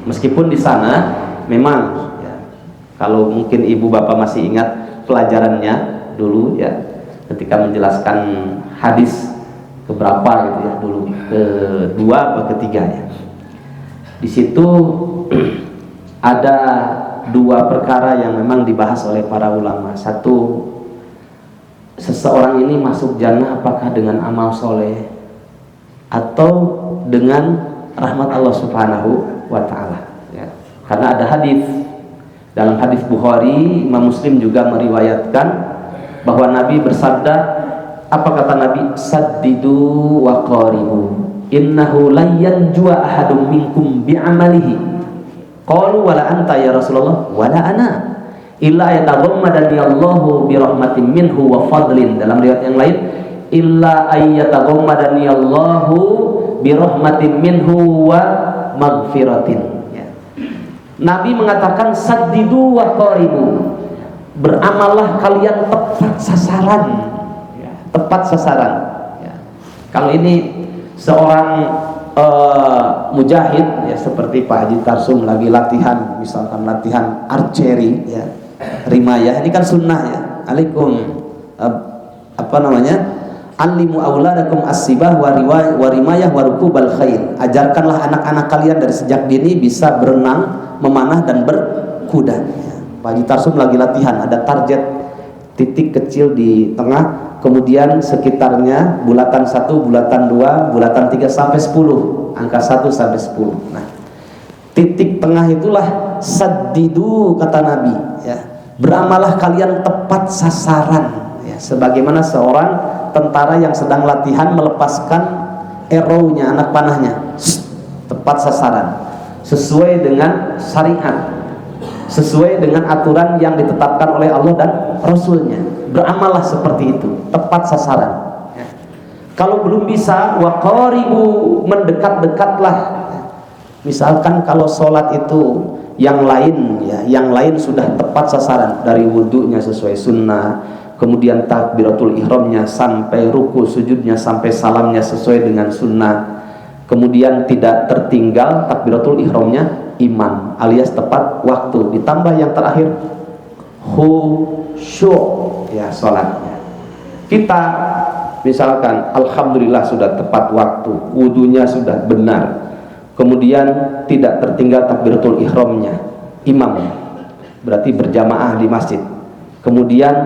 Meskipun di sana memang ya, kalau mungkin ibu bapak masih ingat pelajarannya dulu ya, ketika menjelaskan hadis keberapa gitu ya dulu, kedua atau ketiga ya. Di situ ada dua perkara yang memang dibahas oleh para ulama. Satu, seseorang ini masuk jannah apakah dengan amal soleh atau dengan rahmat Allah Subhanahu wa taala ya. Karena ada hadis, dalam hadis Bukhari, Imam Muslim juga meriwayatkan bahwa Nabi bersabda, apa kata Nabi? Saddidu wa qaribu, innahu la yanjua ahadum minkum bi'amalihi. Qalu wala anta ya Rasulullah, wala ana, illa yataghammadani Allahu bi rahmatin minhu wa fadlin. Dalam riwayat yang lain, illa ayyataghammadani Allahu bi rahmatin minhu wa maghfiratin ya. Nabi mengatakan saddidu wa qaribu, beramallah kalian tepat sasaran ya, tepat sasaran ya. Kalau ini seorang mujahid ya, seperti Pak Haji Tarsum lagi latihan, misalkan latihan archery ya, rimayah, ini kan sunnah ya. Alaikum apa namanya, alimu auladakum as-sibah wa rimayah wa rukubal khair. Ajarkanlah anak-anak kalian dari sejak dini bisa berenang, memanah dan berkuda ya. Pak Haji Tarsum lagi latihan, ada target titik kecil di tengah, kemudian sekitarnya bulatan 1, bulatan 2, bulatan 3 sampai 10, angka 1 sampai 10. Nah, titik tengah itulah saddidu kata Nabi ya. Beramalah kalian tepat sasaran ya, sebagaimana seorang tentara yang sedang latihan melepaskan arrow-nya, anak panahnya, tepat sasaran, sesuai dengan syariat, sesuai dengan aturan yang ditetapkan oleh Allah dan Rasulnya. Beramallah seperti itu, tepat sasaran ya. Kalau belum bisa, waqaribu, mendekat-dekatlah ya. Misalkan kalau sholat itu yang lain ya, yang lain sudah tepat sasaran, dari wudhunya sesuai sunnah, kemudian takbiratul ihramnya sampai ruku sujudnya sampai salamnya sesuai dengan sunnah, kemudian tidak tertinggal takbiratul ihramnya imam alias tepat waktu, ditambah yang terakhir khusyuk ya sholatnya. Kita misalkan alhamdulillah sudah tepat waktu, wudunya sudah benar, kemudian tidak tertinggal takbiratul ihramnya imam, berarti berjamaah di masjid, kemudian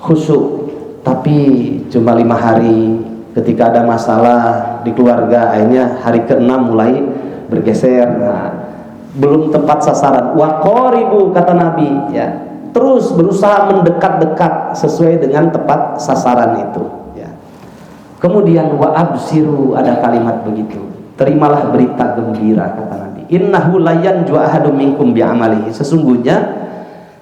khusyuk, tapi cuma 5 hari, ketika ada masalah di keluarga akhirnya hari ke-6 mulai bergeser. Nah, belum tepat sasaran. Waqaribu kata Nabi ya, terus berusaha mendekat-dekat sesuai dengan tepat sasaran itu ya. Kemudian wa absiru, ada kalimat begitu, terimalah berita gembira kata Nabi, innahu la yanju ahadum minkum bi amalihi, sesungguhnya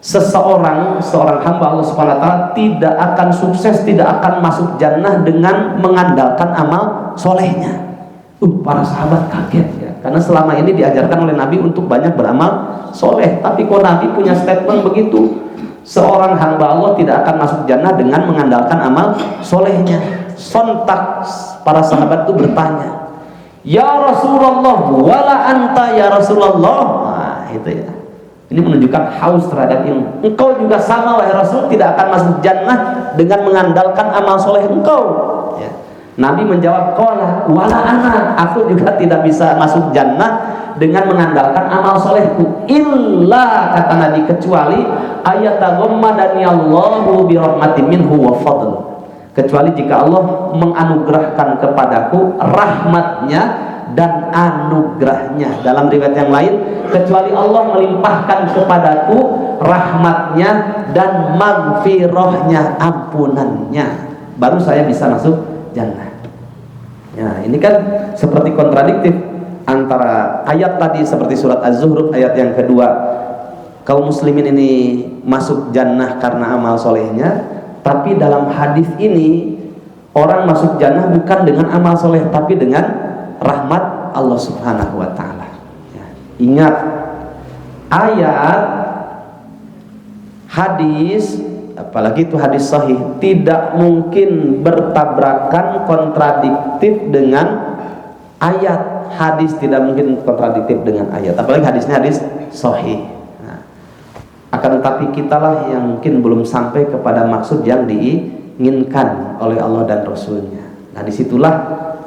seorang hamba Allah Subhanahu wa taala tidak akan sukses, tidak akan masuk jannah dengan mengandalkan amal solehnya. Para sahabat kaget ya, karena selama ini diajarkan oleh Nabi untuk banyak beramal soleh, tapi kok Nabi punya statement begitu, seorang hamba Allah tidak akan masuk jannah dengan mengandalkan amal solehnya. Sontak para sahabat itu bertanya, ya Rasulullah, wala anta ya Rasulullah. Nah, itu ya, ini menunjukkan haus terhadap ilmu. Engkau juga sama wahai Rasul, tidak akan masuk jannah dengan mengandalkan amal soleh engkau ya. Nabi menjawab, qala wala ana, aku juga tidak bisa masuk jannah dengan mengandalkan amal solehku, illa kata Nabi, kecuali ayataghammadani Allahu bi rahmatin minhu wa fadl, kecuali jika Allah menganugerahkan kepadaku rahmatnya dan anugerahnya. Dalam riwayat yang lain, kecuali Allah melimpahkan kepadaku rahmatnya dan magfirahnya, ampunannya, baru saya bisa masuk jannah. Ya, ini kan seperti kontradiktif antara ayat tadi seperti surat Az-Zuhruf ayat yang kedua, kaum muslimin ini masuk jannah karena amal solehnya, tapi dalam hadis ini orang masuk jannah bukan dengan amal soleh tapi dengan rahmat Allah Subhanahu wa Ta'ala. Ya, ingat, ayat, hadis, apalagi itu hadis sahih, tidak mungkin bertabrakan kontradiktif dengan ayat. Hadis tidak mungkin kontradiktif dengan ayat, apalagi hadisnya hadis sahih. Nah, akan tetapi kitalah yang mungkin belum sampai kepada maksud yang diinginkan oleh Allah dan Rasulnya. Nah, disitulah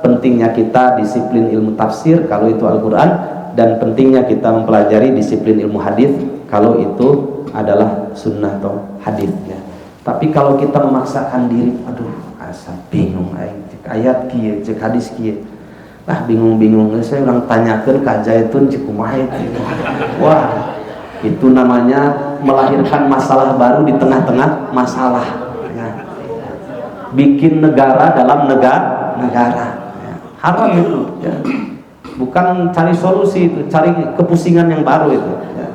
pentingnya kita disiplin ilmu tafsir kalau itu Al-Quran, dan pentingnya kita mempelajari disiplin ilmu hadis kalau itu adalah sunnah atau hadis. Ya. Tapi kalau kita memaksakan diri, aduh, asa bingung, ayat kieu, cek hadis kieu, bingung-bingung, saya ulang tanyakan ke Zaitun Cikumaha itu. Wah, itu namanya melahirkan masalah baru di tengah-tengah masalah. Ya. Bikin negara dalam negara. Ya. Haram itu. Ya. Bukan cari solusi itu, cari kepusingan yang baru itu. Ya.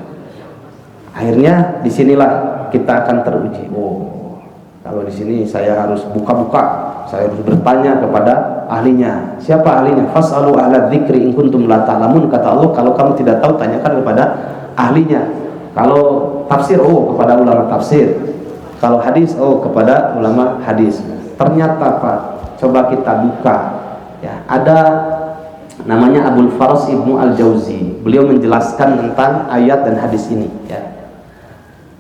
Akhirnya disinilah kita akan teruji. Oh, kalau di sini saya harus buka-buka, saya harus bertanya kepada ahlinya. Siapa ahlinya? Fas'alu ahla dzikri in kuntum la ta'lamun, kata Allah. Kalau kamu tidak tahu, tanyakan kepada ahlinya. Kalau tafsir, kepada ulama tafsir. Kalau hadis, kepada ulama hadis. Ternyata Pak, coba kita buka. Ya, ada namanya Abul Faras Ibnu Al-Jauzi. Beliau menjelaskan tentang ayat dan hadis ini. Ya.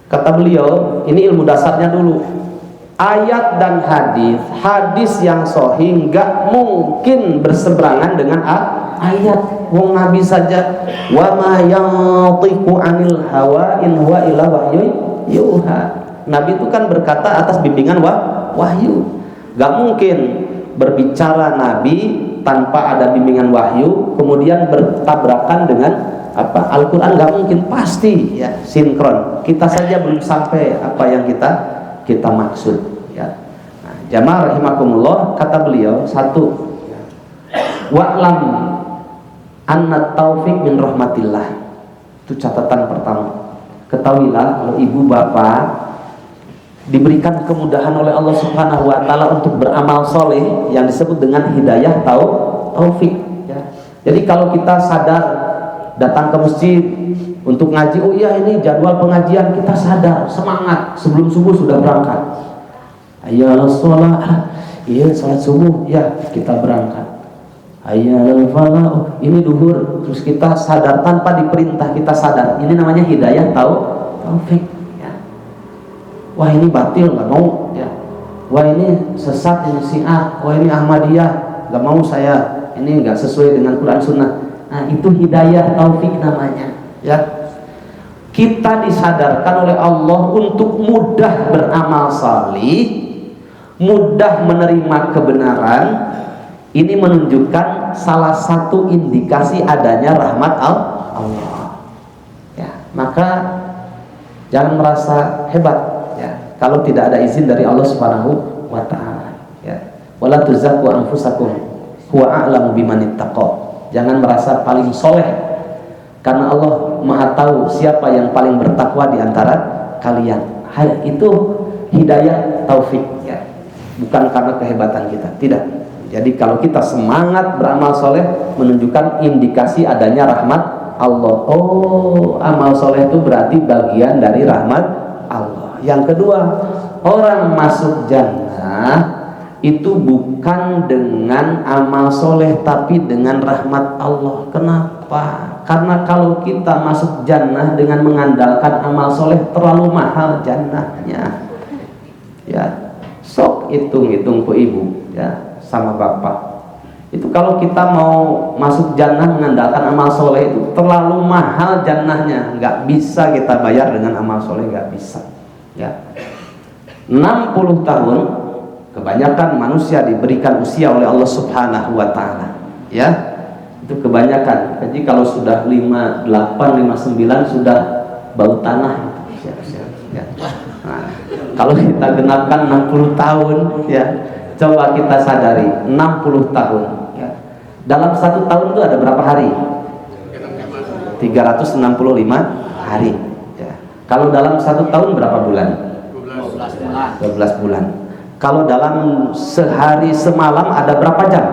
Kata beliau, ini ilmu dasarnya dulu. Ayat dan hadis yang sahih nggak mungkin berseberangan dengan ayat. Wong Nabi saja, wa ma yantiqu anil hawa in huwa illa wahyu yuha. Nabi itu kan berkata atas bimbingan wahyu. Nggak mungkin berbicara Nabi tanpa ada bimbingan wahyu kemudian bertabrakan dengan Al-Quran. Nggak mungkin, pasti ya sinkron. Kita saja belum sampai apa yang kita maksud ya. Nah, jamaah rahimakumullah, kata beliau, satu, wa'lam anna taufik min rahmatillah. Itu catatan pertama. Ketahuilah kalau ibu bapak diberikan kemudahan oleh Allah Subhanahu wa Ta'ala untuk beramal soleh yang disebut dengan hidayah taufik ya. Jadi kalau kita sadar datang ke masjid untuk ngaji, oh iya ini jadwal pengajian, kita sadar, semangat, sebelum subuh sudah berangkat. Ayo sholat, iya sholat subuh, ya kita berangkat. Ayo falah, ini duhur, terus kita sadar tanpa diperintah, kita sadar. Ini namanya hidayah taufik. Ya. Wah ini batil, nggak mau. Ya. Wah ini sesat, ini Syiah, wah ini Ahmadiyah, nggak mau saya. Ini nggak sesuai dengan Quran Sunnah. Nah itu hidayah taufik namanya. Ya, kita disadarkan oleh Allah untuk mudah beramal salih, mudah menerima kebenaran. Ini menunjukkan salah satu indikasi adanya rahmat Allah. Ya, maka jangan merasa hebat ya kalau tidak ada izin dari Allah Subhanahu wa Ta'ala. Ya, wala tuzakku anfusakum huwa a'lamu bimanittaqa. Jangan merasa paling soleh, karena Allah Maha tahu siapa yang paling bertakwa di antara kalian. Itu hidayah taufik ya. Bukan karena kehebatan kita, tidak. Jadi kalau kita semangat beramal soleh, menunjukkan indikasi adanya rahmat Allah. Oh, amal soleh itu berarti bagian dari rahmat Allah. Yang kedua, orang masuk jannah itu bukan dengan amal soleh tapi dengan rahmat Allah. Kenapa? Karena kalau kita masuk jannah dengan mengandalkan amal soleh, terlalu mahal jannahnya. Ya, sok hitung-hitung ke ibu ya sama bapak. Itu kalau kita mau masuk jannah mengandalkan amal soleh itu terlalu mahal jannahnya, nggak bisa kita bayar dengan amal soleh, nggak bisa. Ya, 60 tahun. Kebanyakan manusia diberikan usia oleh Allah Subhanahu wa Ta'ala. Ya, itu kebanyakan. Jadi kalau sudah 58, 59 sudah bau tanah. Kalau kita genapkan 60 tahun ya, coba kita sadari 60 tahun ya. Dalam 1 tahun itu ada berapa hari? 365 hari ya. Kalau dalam 1 tahun berapa bulan? 12 bulan. Kalau dalam sehari semalam ada berapa jam?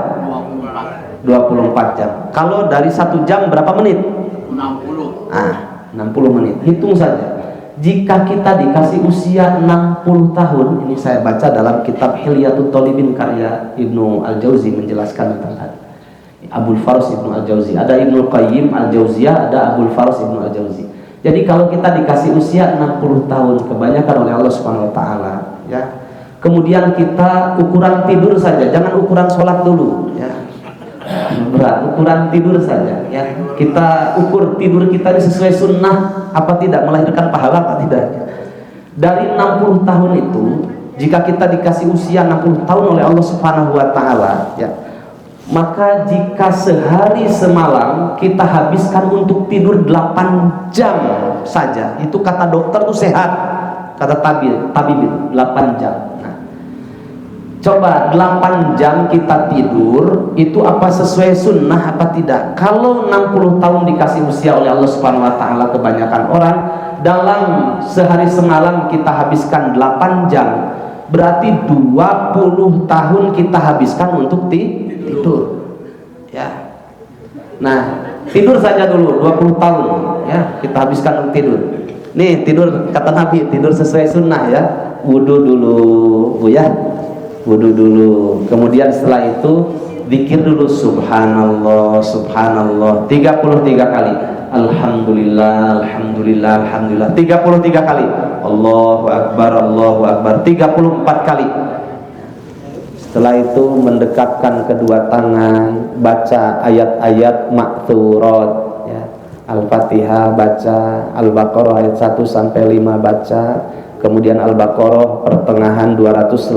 24 jam. Kalau dari 1 jam berapa menit? 60. 60 menit. Hitung saja. Jika kita dikasih usia 60 tahun, ini saya baca dalam kitab Hilyatul Thalibin karya Ibnu Al-Jauzi menjelaskan tentang hal Abul Faros Ibnu Al-Jauzi. Ada Ibnu Qayyim Al-Jauziyah, ada Abul Faros Ibnu Al-Jauzi. Jadi kalau kita dikasih usia 60 tahun kebanyakan oleh Allah Subhanahu wa taala ya. Kemudian kita ukuran tidur saja, jangan ukuran sholat dulu ya. Berat, ukuran tidur saja ya. Kita ukur tidur kita ini sesuai sunnah apa tidak, melahirkan pahala apa tidak. Dari 60 tahun itu, jika kita dikasih usia 60 tahun oleh Allah Subhanahu wa taala ya, maka jika sehari semalam kita habiskan untuk tidur 8 jam saja, itu kata dokter tuh sehat, kata tabib 8 jam. Coba 8 jam kita tidur, itu apa sesuai sunnah apa tidak? Kalau 60 tahun dikasih usia oleh Allah Subhanahu wa taala kebanyakan orang, dalam sehari semalam kita habiskan 8 jam, berarti 20 tahun kita habiskan untuk tidur. Ya. Nah, tidur saja dulu 20 tahun ya, kita habiskan untuk tidur. Nih, tidur kata Nabi, tidur sesuai sunnah ya. Wudu dulu, Bu ya. Wudu dulu, kemudian setelah itu zikir dulu, subhanallah subhanallah 33 kali, alhamdulillah alhamdulillah alhamdulillah 33 kali, Allahu akbar 34 kali. Setelah itu mendekatkan kedua tangan, baca ayat-ayat makturat ya. Al-Fatihah baca, Al-Baqarah ayat 1 sampai 5 baca, kemudian Al-Baqarah pertengahan 255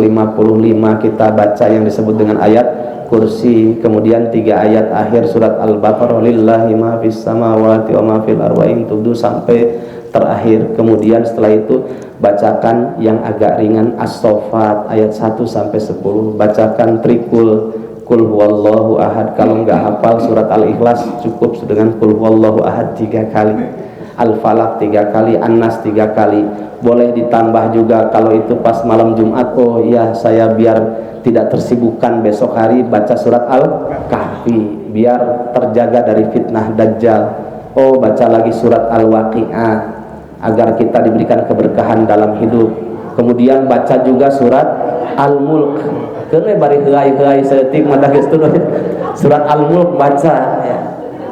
kita baca yang disebut dengan ayat kursi, kemudian 3 ayat akhir surat Al-Baqarah, lillahi ma fis samawati wa ma fil ardi tubdu sampai terakhir. Kemudian setelah itu bacakan yang agak ringan As-Saffat ayat 1 sampai 10, bacakan trikul Qul huwallahu ahad. Kalau nggak hafal surat Al-Ikhlas cukup dengan Qul huwallahu ahad 3 kali, Al-Falaq 3 kali, An-Nas 3 kali. Boleh ditambah juga kalau itu pas malam Jumat, oh iya saya biar tidak tersibukkan besok hari baca surat Al-Kahfi biar terjaga dari fitnah Dajjal. Oh baca lagi surat Al-Waqi'ah agar kita diberikan keberkahan dalam hidup. Kemudian baca juga surat Al-Mulk. Kene bari helai-helai setik madah geus surat Al-Mulk baca ya.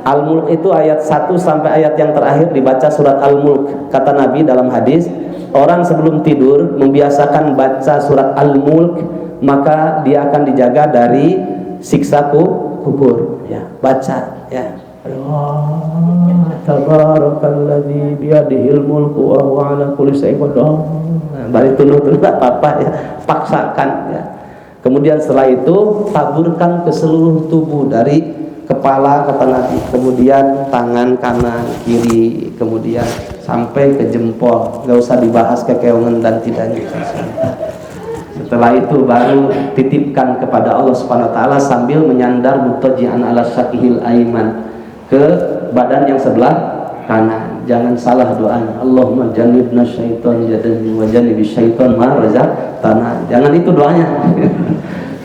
Al-Mulk itu ayat 1 sampai ayat yang terakhir dibaca surat Al-Mulk. Kata Nabi dalam hadis, orang sebelum tidur membiasakan baca surat Al-Mulk, maka dia akan dijaga dari siksa kubur ya. Baca ya. Allah tabarakalladzi biyadihil mulku wa huwa ala kulli syai'in qadir. Bari tuluh-tuluh apa-apa ya, paksakan ya. Kemudian setelah itu taburkan ke seluruh tubuh dari kepala kata Nabi, kemudian tangan kanan kiri, kemudian sampai ke jempol, nggak usah dibahas kekeongan dan tidaknya. Setelah itu baru titipkan kepada Allah Subhanahu wa taala sambil menyandar mutajian ala syaqihil aiman ke badan yang sebelah kanan. Jangan salah doanya, Allahumma jannibna syaitan wa jannibish syaitan ma razaqtana. Jangan itu doanya.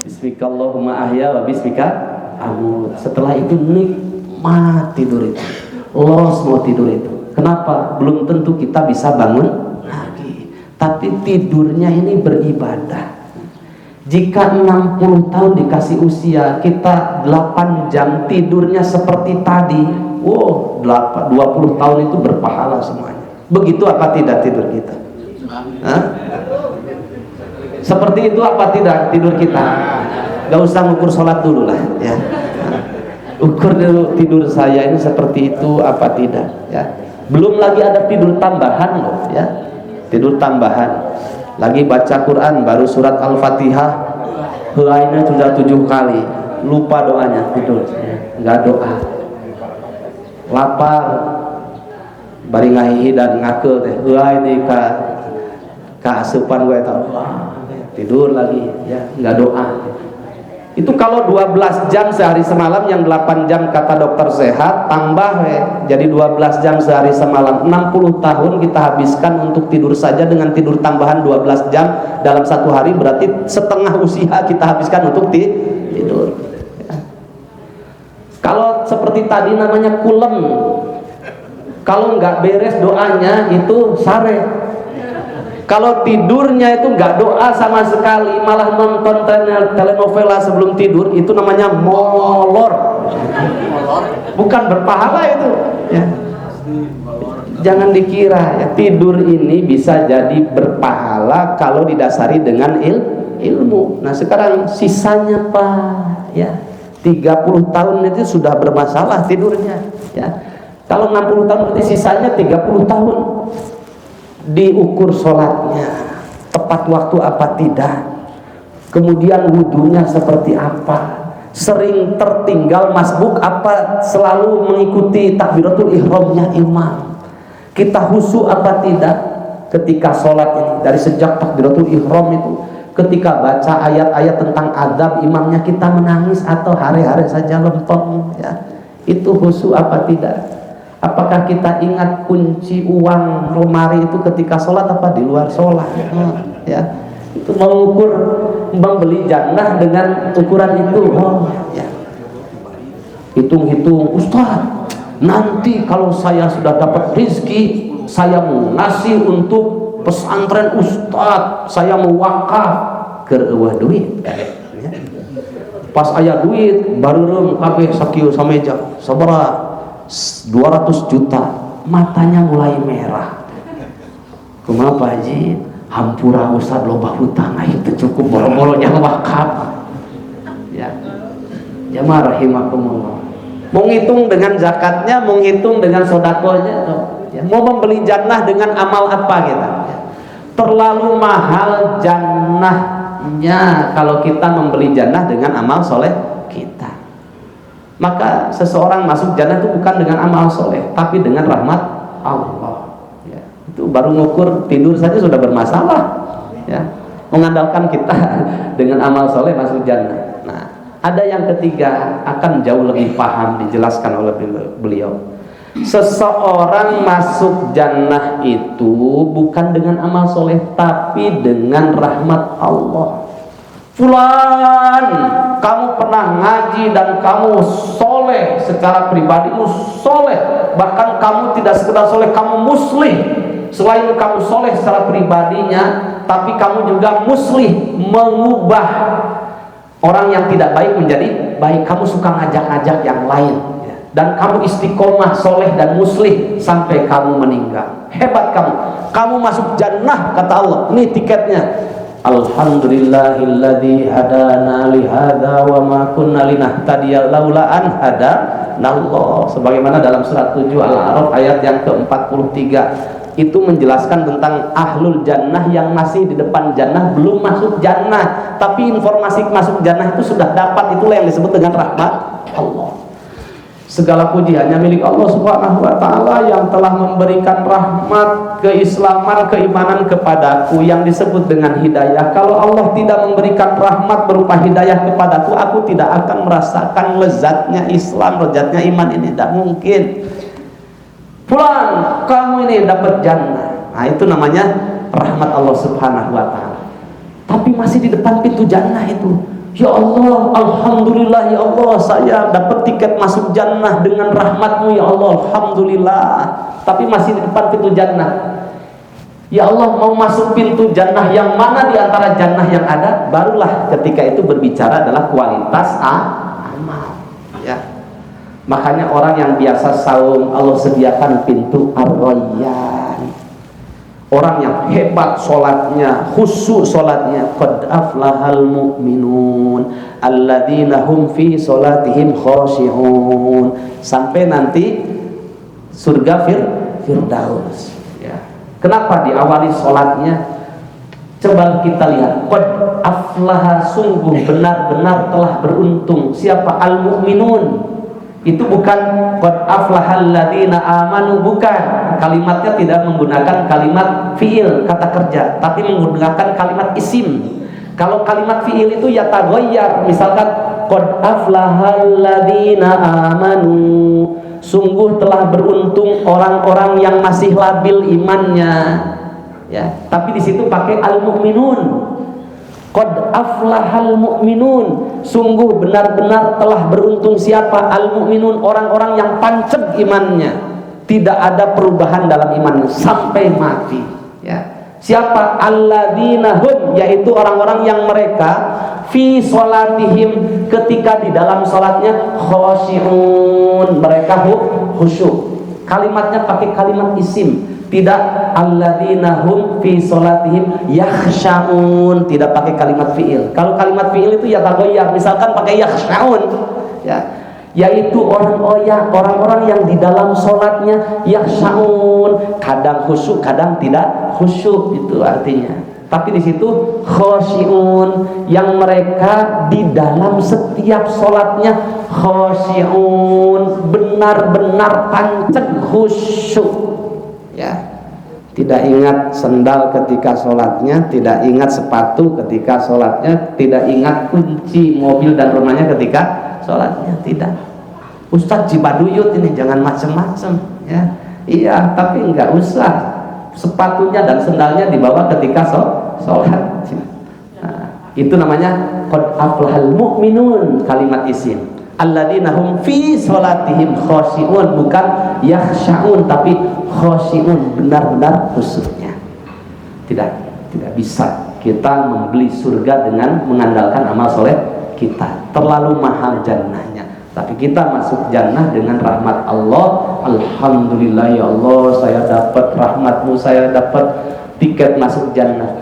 Bismikallahumma ahya wa bismika amut. Setelah itu nikmat tidur itu, los mau tidur itu. Kenapa? Belum tentu kita bisa bangun lagi, tapi tidurnya ini beribadah. Jika 60 tahun dikasih usia, kita 8 jam tidurnya seperti tadi, wow, 20 tahun itu berpahala semuanya. Begitu apa tidak tidur kita? Hah? Seperti itu apa tidak tidur kita? Gak usah ngukur sholat dulu lah ya. Ukur dulu tidur saya ini seperti itu apa tidak ya. Belum lagi ada tidur tambahan loh ya. Tidur tambahan. Lagi baca Quran baru surat Al-Fatihah, helainnya sudah 7 kali, lupa doanya, tidur, nggak doa. Lapar, bari ngahihi dan ngakel teh, helain ka keasupan gue tahu, tidur lagi ya, nggak doa. Itu kalau 12 jam sehari semalam, yang 8 jam kata dokter sehat, tambah jadi 12 jam sehari semalam. 60 tahun kita habiskan untuk tidur saja, dengan tidur tambahan 12 jam dalam satu hari, berarti setengah usia kita habiskan untuk tidur ya. Kalau seperti tadi namanya kulem, kalau nggak beres doanya itu sare. Kalau tidurnya itu nggak doa sama sekali, malah nonton telenovela sebelum tidur, itu namanya molor. Bukan berpahala itu ya. Jangan dikira ya, tidur ini bisa jadi berpahala kalau didasari dengan ilmu. Nah sekarang sisanya Pak ya, 30 tahun itu sudah bermasalah tidurnya ya. Kalau 60 tahun berarti sisanya 30 tahun. Diukur sholatnya tepat waktu apa tidak, kemudian wudhunya seperti apa, sering tertinggal masbuk apa, selalu mengikuti takbiratul ihramnya imam, kita khusyuk apa tidak ketika sholat ini, dari sejak takbiratul ihram itu, ketika baca ayat-ayat tentang adab imamnya kita menangis atau hari-hari saja lempeng ya, itu khusyuk apa tidak. Apakah kita ingat kunci uang lemari itu ketika sholat apa di luar sholat ya. Itu mengukur, membeli jannah dengan ukuran itu ya. Hitung-hitung, Ustaz, nanti kalau saya sudah dapat rezeki, saya mau ngasih untuk pesantren Ustaz, saya mau wakaf ke duit ya. Pas aya duit baru kabeh sakieu sameja sabaraha 200 juta, matanya mulai merah. Kumaha Pak Haji? Hampura Ustaz loba hutang, itu cukup boro-boronya wakaf. Ya. Jamaah rahimakumullah. Mau ngitung dengan zakatnya, mau ngitung dengan sedekahnya, ya. Mau membeli jannah dengan amal apa kita? Terlalu mahal jannahnya kalau kita membeli jannah dengan amal soleh kita. Maka seseorang masuk jannah itu bukan dengan amal soleh, tapi dengan rahmat Allah ya. Itu baru ngukur tidur saja sudah bermasalah ya. Mengandalkan kita dengan amal soleh masuk jannah. Nah, ada yang ketiga, akan jauh lebih paham, dijelaskan oleh beliau. Seseorang masuk jannah itu bukan dengan amal soleh, tapi dengan rahmat Allah. Fulan, kamu pernah ngaji dan kamu soleh, secara pribadimu soleh, bahkan kamu tidak sekedar soleh, kamu muslih. Selain kamu soleh secara pribadinya, tapi kamu juga muslih, mengubah orang yang tidak baik menjadi baik. Kamu suka ngajak-ngajak yang lain dan kamu istiqomah soleh dan muslih sampai kamu meninggal. Hebat kamu masuk jannah kata Allah. Ini tiketnya. Alhamdulillahilladzi hadana li hadza wa ma kunna linahtadiya laula an hadanallah. Sebagaimana dalam surat 7 Al-A'raf ayat yang ke-43 itu menjelaskan tentang ahlul jannah yang masih di depan jannah belum masuk jannah, tapi informasi masuk jannah itu sudah dapat. Itulah yang disebut dengan rahmat Allah. Segala puji hanya milik Allah Subhanahu wa ta'ala yang telah memberikan rahmat, keislaman, keimanan kepadaku yang disebut dengan hidayah. Kalau Allah tidak memberikan rahmat berupa hidayah kepadaku, aku tidak akan merasakan lezatnya Islam, lezatnya iman ini. Tidak mungkin. Fulan, kamu ini dapat jannah. Nah, itu namanya rahmat Allah Subhanahu wa ta'ala. Tapi masih di depan pintu jannah itu. Ya Allah, alhamdulillah ya Allah, saya dapat tiket masuk jannah dengan rahmatmu ya Allah, alhamdulillah. Tapi masih di depan pintu jannah. Ya Allah, mau masuk pintu jannah yang mana di antara jannah yang ada? Barulah ketika itu berbicara adalah kualitas amal ya. Makanya orang yang biasa saum, Allah sediakan pintu ar-rayyan. Orang yang hebat sholatnya, khusyuk sholatnya, qad aflahal mu'minun alladzina hum fi sholatihim khashi'un, sampai nanti surga firdaus ya. Kenapa diawali sholatnya? Coba kita lihat, qad aflaha, sungguh benar-benar telah beruntung siapa? Al mu'minun, Itu bukan qad aflahal ladzina amanu, bukan. Kalimatnya tidak menggunakan kalimat fiil, kata kerja, tapi menggunakan kalimat isim. Kalau kalimat fiil itu ya taghayyar, misalkan qad aflahal ladzina amanu, sungguh telah beruntung orang-orang yang masih labil imannya. Ya, tapi di situ pakai al-mu'minun. Qad aflahal mu'minun, sungguh benar-benar telah beruntung siapa? Al-mu'minun, orang-orang yang pancep imannya, tidak ada perubahan dalam imannya sampai mati. Ya. Siapa? Alladzina hum, yaitu orang-orang yang mereka fi sholatihim, ketika di dalam sholatnya khosyi'un, mereka khusyuk. Kalimatnya pakai kalimat isim, tidak alladzina hum fi sholatihim yakhsha'un, tidak pakai kalimat fiil. Kalau kalimat fiil itu ya taghayyar, misalkan pakai yakhsha'un, ya, yaitu orang-orang yang di dalam sholatnya yakhsha'un, kadang khusyuk kadang tidak khusyuk, itu artinya. Tapi di situ khosyi'un, yang mereka di dalam setiap sholatnya khosyi'un, benar-benar pancet khusyuk. Ya, tidak ingat sendal ketika sholatnya, tidak ingat sepatu ketika sholatnya, tidak ingat kunci mobil dan rumahnya ketika sholatnya, tidak. Ustadz Jibaduyut ini jangan macem-macem, ya. Iya, tapi enggak usah sepatunya dan sendalnya dibawa ketika sholat. Nah, itu namanya qad aflahal mu'minun, kalimat isim. Alladzina hum fi sholatihim khosyi'un, bukan yakhsha'un tapi khosyi'un, benar-benar khusyuknya. Tidak bisa kita membeli surga dengan mengandalkan amal soleh kita, terlalu mahal jannahnya. Tapi kita masuk jannah dengan rahmat Allah. Alhamdulillah ya Allah, saya dapat rahmatmu, saya dapat tiket masuk jannah.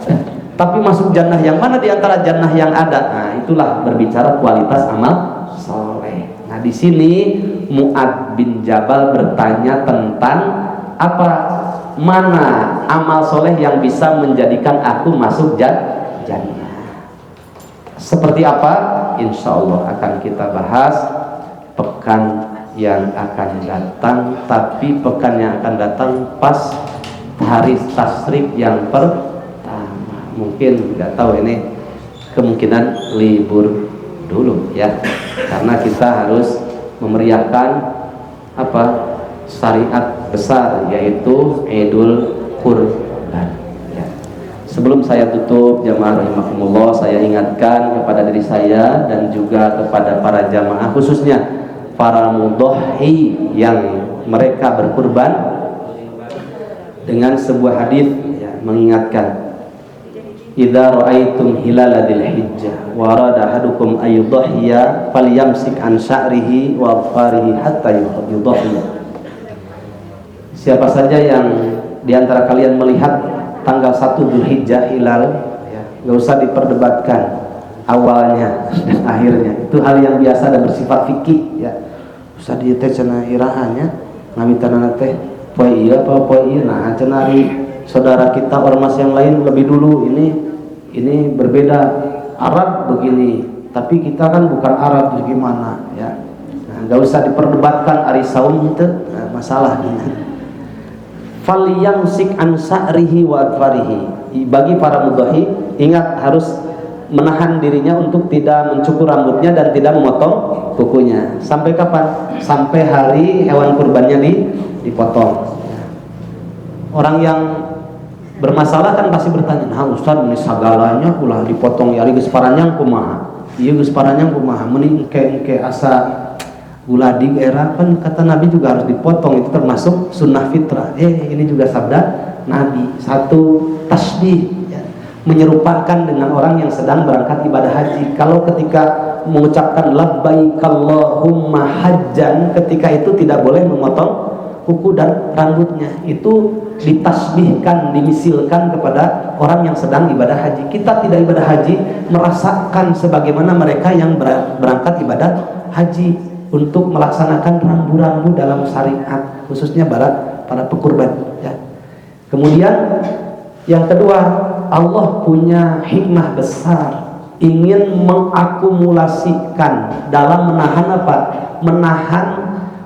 Tapi masuk jannah yang mana di antara jannah yang ada? Nah, itulah berbicara kualitas amal soleh. Nah, di sini Mu'adz bin Jabal bertanya tentang apa, mana amal soleh yang bisa menjadikan aku masuk jannah. Seperti apa? Insya Allah akan kita bahas pekan yang akan datang. Tapi pekan yang akan datang pas hari tasyrik yang pertama. Mungkin nggak tahu, ini kemungkinan libur dulu ya, karena kita harus memeriahkan apa, syariat besar, yaitu Idul Kurban ya. Sebelum saya tutup jamaah rahimakumullah, saya ingatkan kepada diri saya dan juga kepada para jamaah, khususnya para mudhahi yang mereka berkurban, dengan sebuah hadis ya, mengingatkan, idza ra'aitum hilala dzilhijjah wa arada ahadukum ayyudhiya falyamsik an sya'rihi wa adfarihi hatta yudhiya. Siapa saja yang di antara kalian melihat tanggal 1 Dzulhijjah hilal, ya, enggak usah diperdebatkan awalnya dan akhirnya. Itu hal yang biasa dan bersifat fikih ya. Usah dieu teh cenah iraannya ngamitanana teh poe ieu apa poe ieu, nah cenah saudara kita ormas yang lain lebih dulu, ini berbeda, Arab begini, tapi kita kan bukan Arab, jadi gimana ya. Nah, nggak usah diperdebatkan ari saum itu, nah, masalah ini. Falyamsik an sa'rihi wa adfarihi. Bagi para mudhahi, ingat harus menahan dirinya untuk tidak mencukur rambutnya dan tidak memotong kukunya. Sampai kapan? Sampai hari hewan kurbannya dipotong. Orang yang bermasalah kan pasti bertanya, nah Ustaz ini sagalanya ulah dipotong ya, geus paranyang kumaha? Ieu geus paranyang kumaha? Mending engke asa guladi era kan kata Nabi juga harus dipotong, itu termasuk sunnah fitrah. Ini juga sabda Nabi. Satu, tasbih ya, menyerupakan dengan orang yang sedang berangkat ibadah haji. Kalau ketika mengucapkan labbaik Allahumma hajjan, ketika itu tidak boleh memotong kuku dan rambutnya, itu ditasbihkan, dimisilkan kepada orang yang sedang ibadah haji. Kita tidak ibadah haji merasakan sebagaimana mereka yang berangkat ibadah haji untuk melaksanakan rambu-rambu dalam syariat, khususnya para pekurban ya. Kemudian yang kedua, Allah punya hikmah besar ingin mengakumulasikan dalam menahan apa? Menahan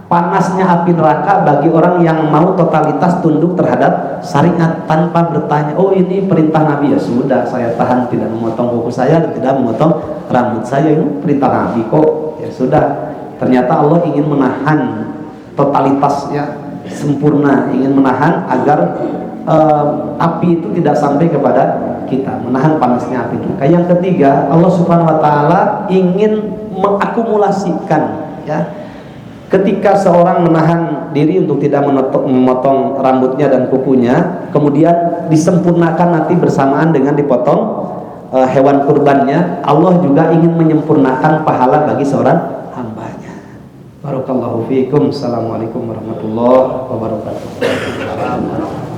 panasnya api neraka bagi orang yang mau totalitas tunduk terhadap syariat tanpa bertanya, oh ini perintah Nabi, ya sudah saya tahan, tidak memotong kuku saya, tidak memotong rambut saya, ini perintah Nabi kok, ya sudah. Ternyata Allah ingin menahan totalitasnya sempurna, ingin menahan agar api itu tidak sampai kepada kita, menahan panasnya api neraka. Yang ketiga, Allah Subhanahu wa taala ingin mengakumulasikan, ya. Ketika seorang menahan diri untuk tidak memotong rambutnya dan kukunya, kemudian disempurnakan nanti bersamaan dengan dipotong hewan kurbannya, Allah juga ingin menyempurnakan pahala bagi seorang hambanya. Barakallahu fiikum. Assalamualaikum warahmatullahi wabarakatuh.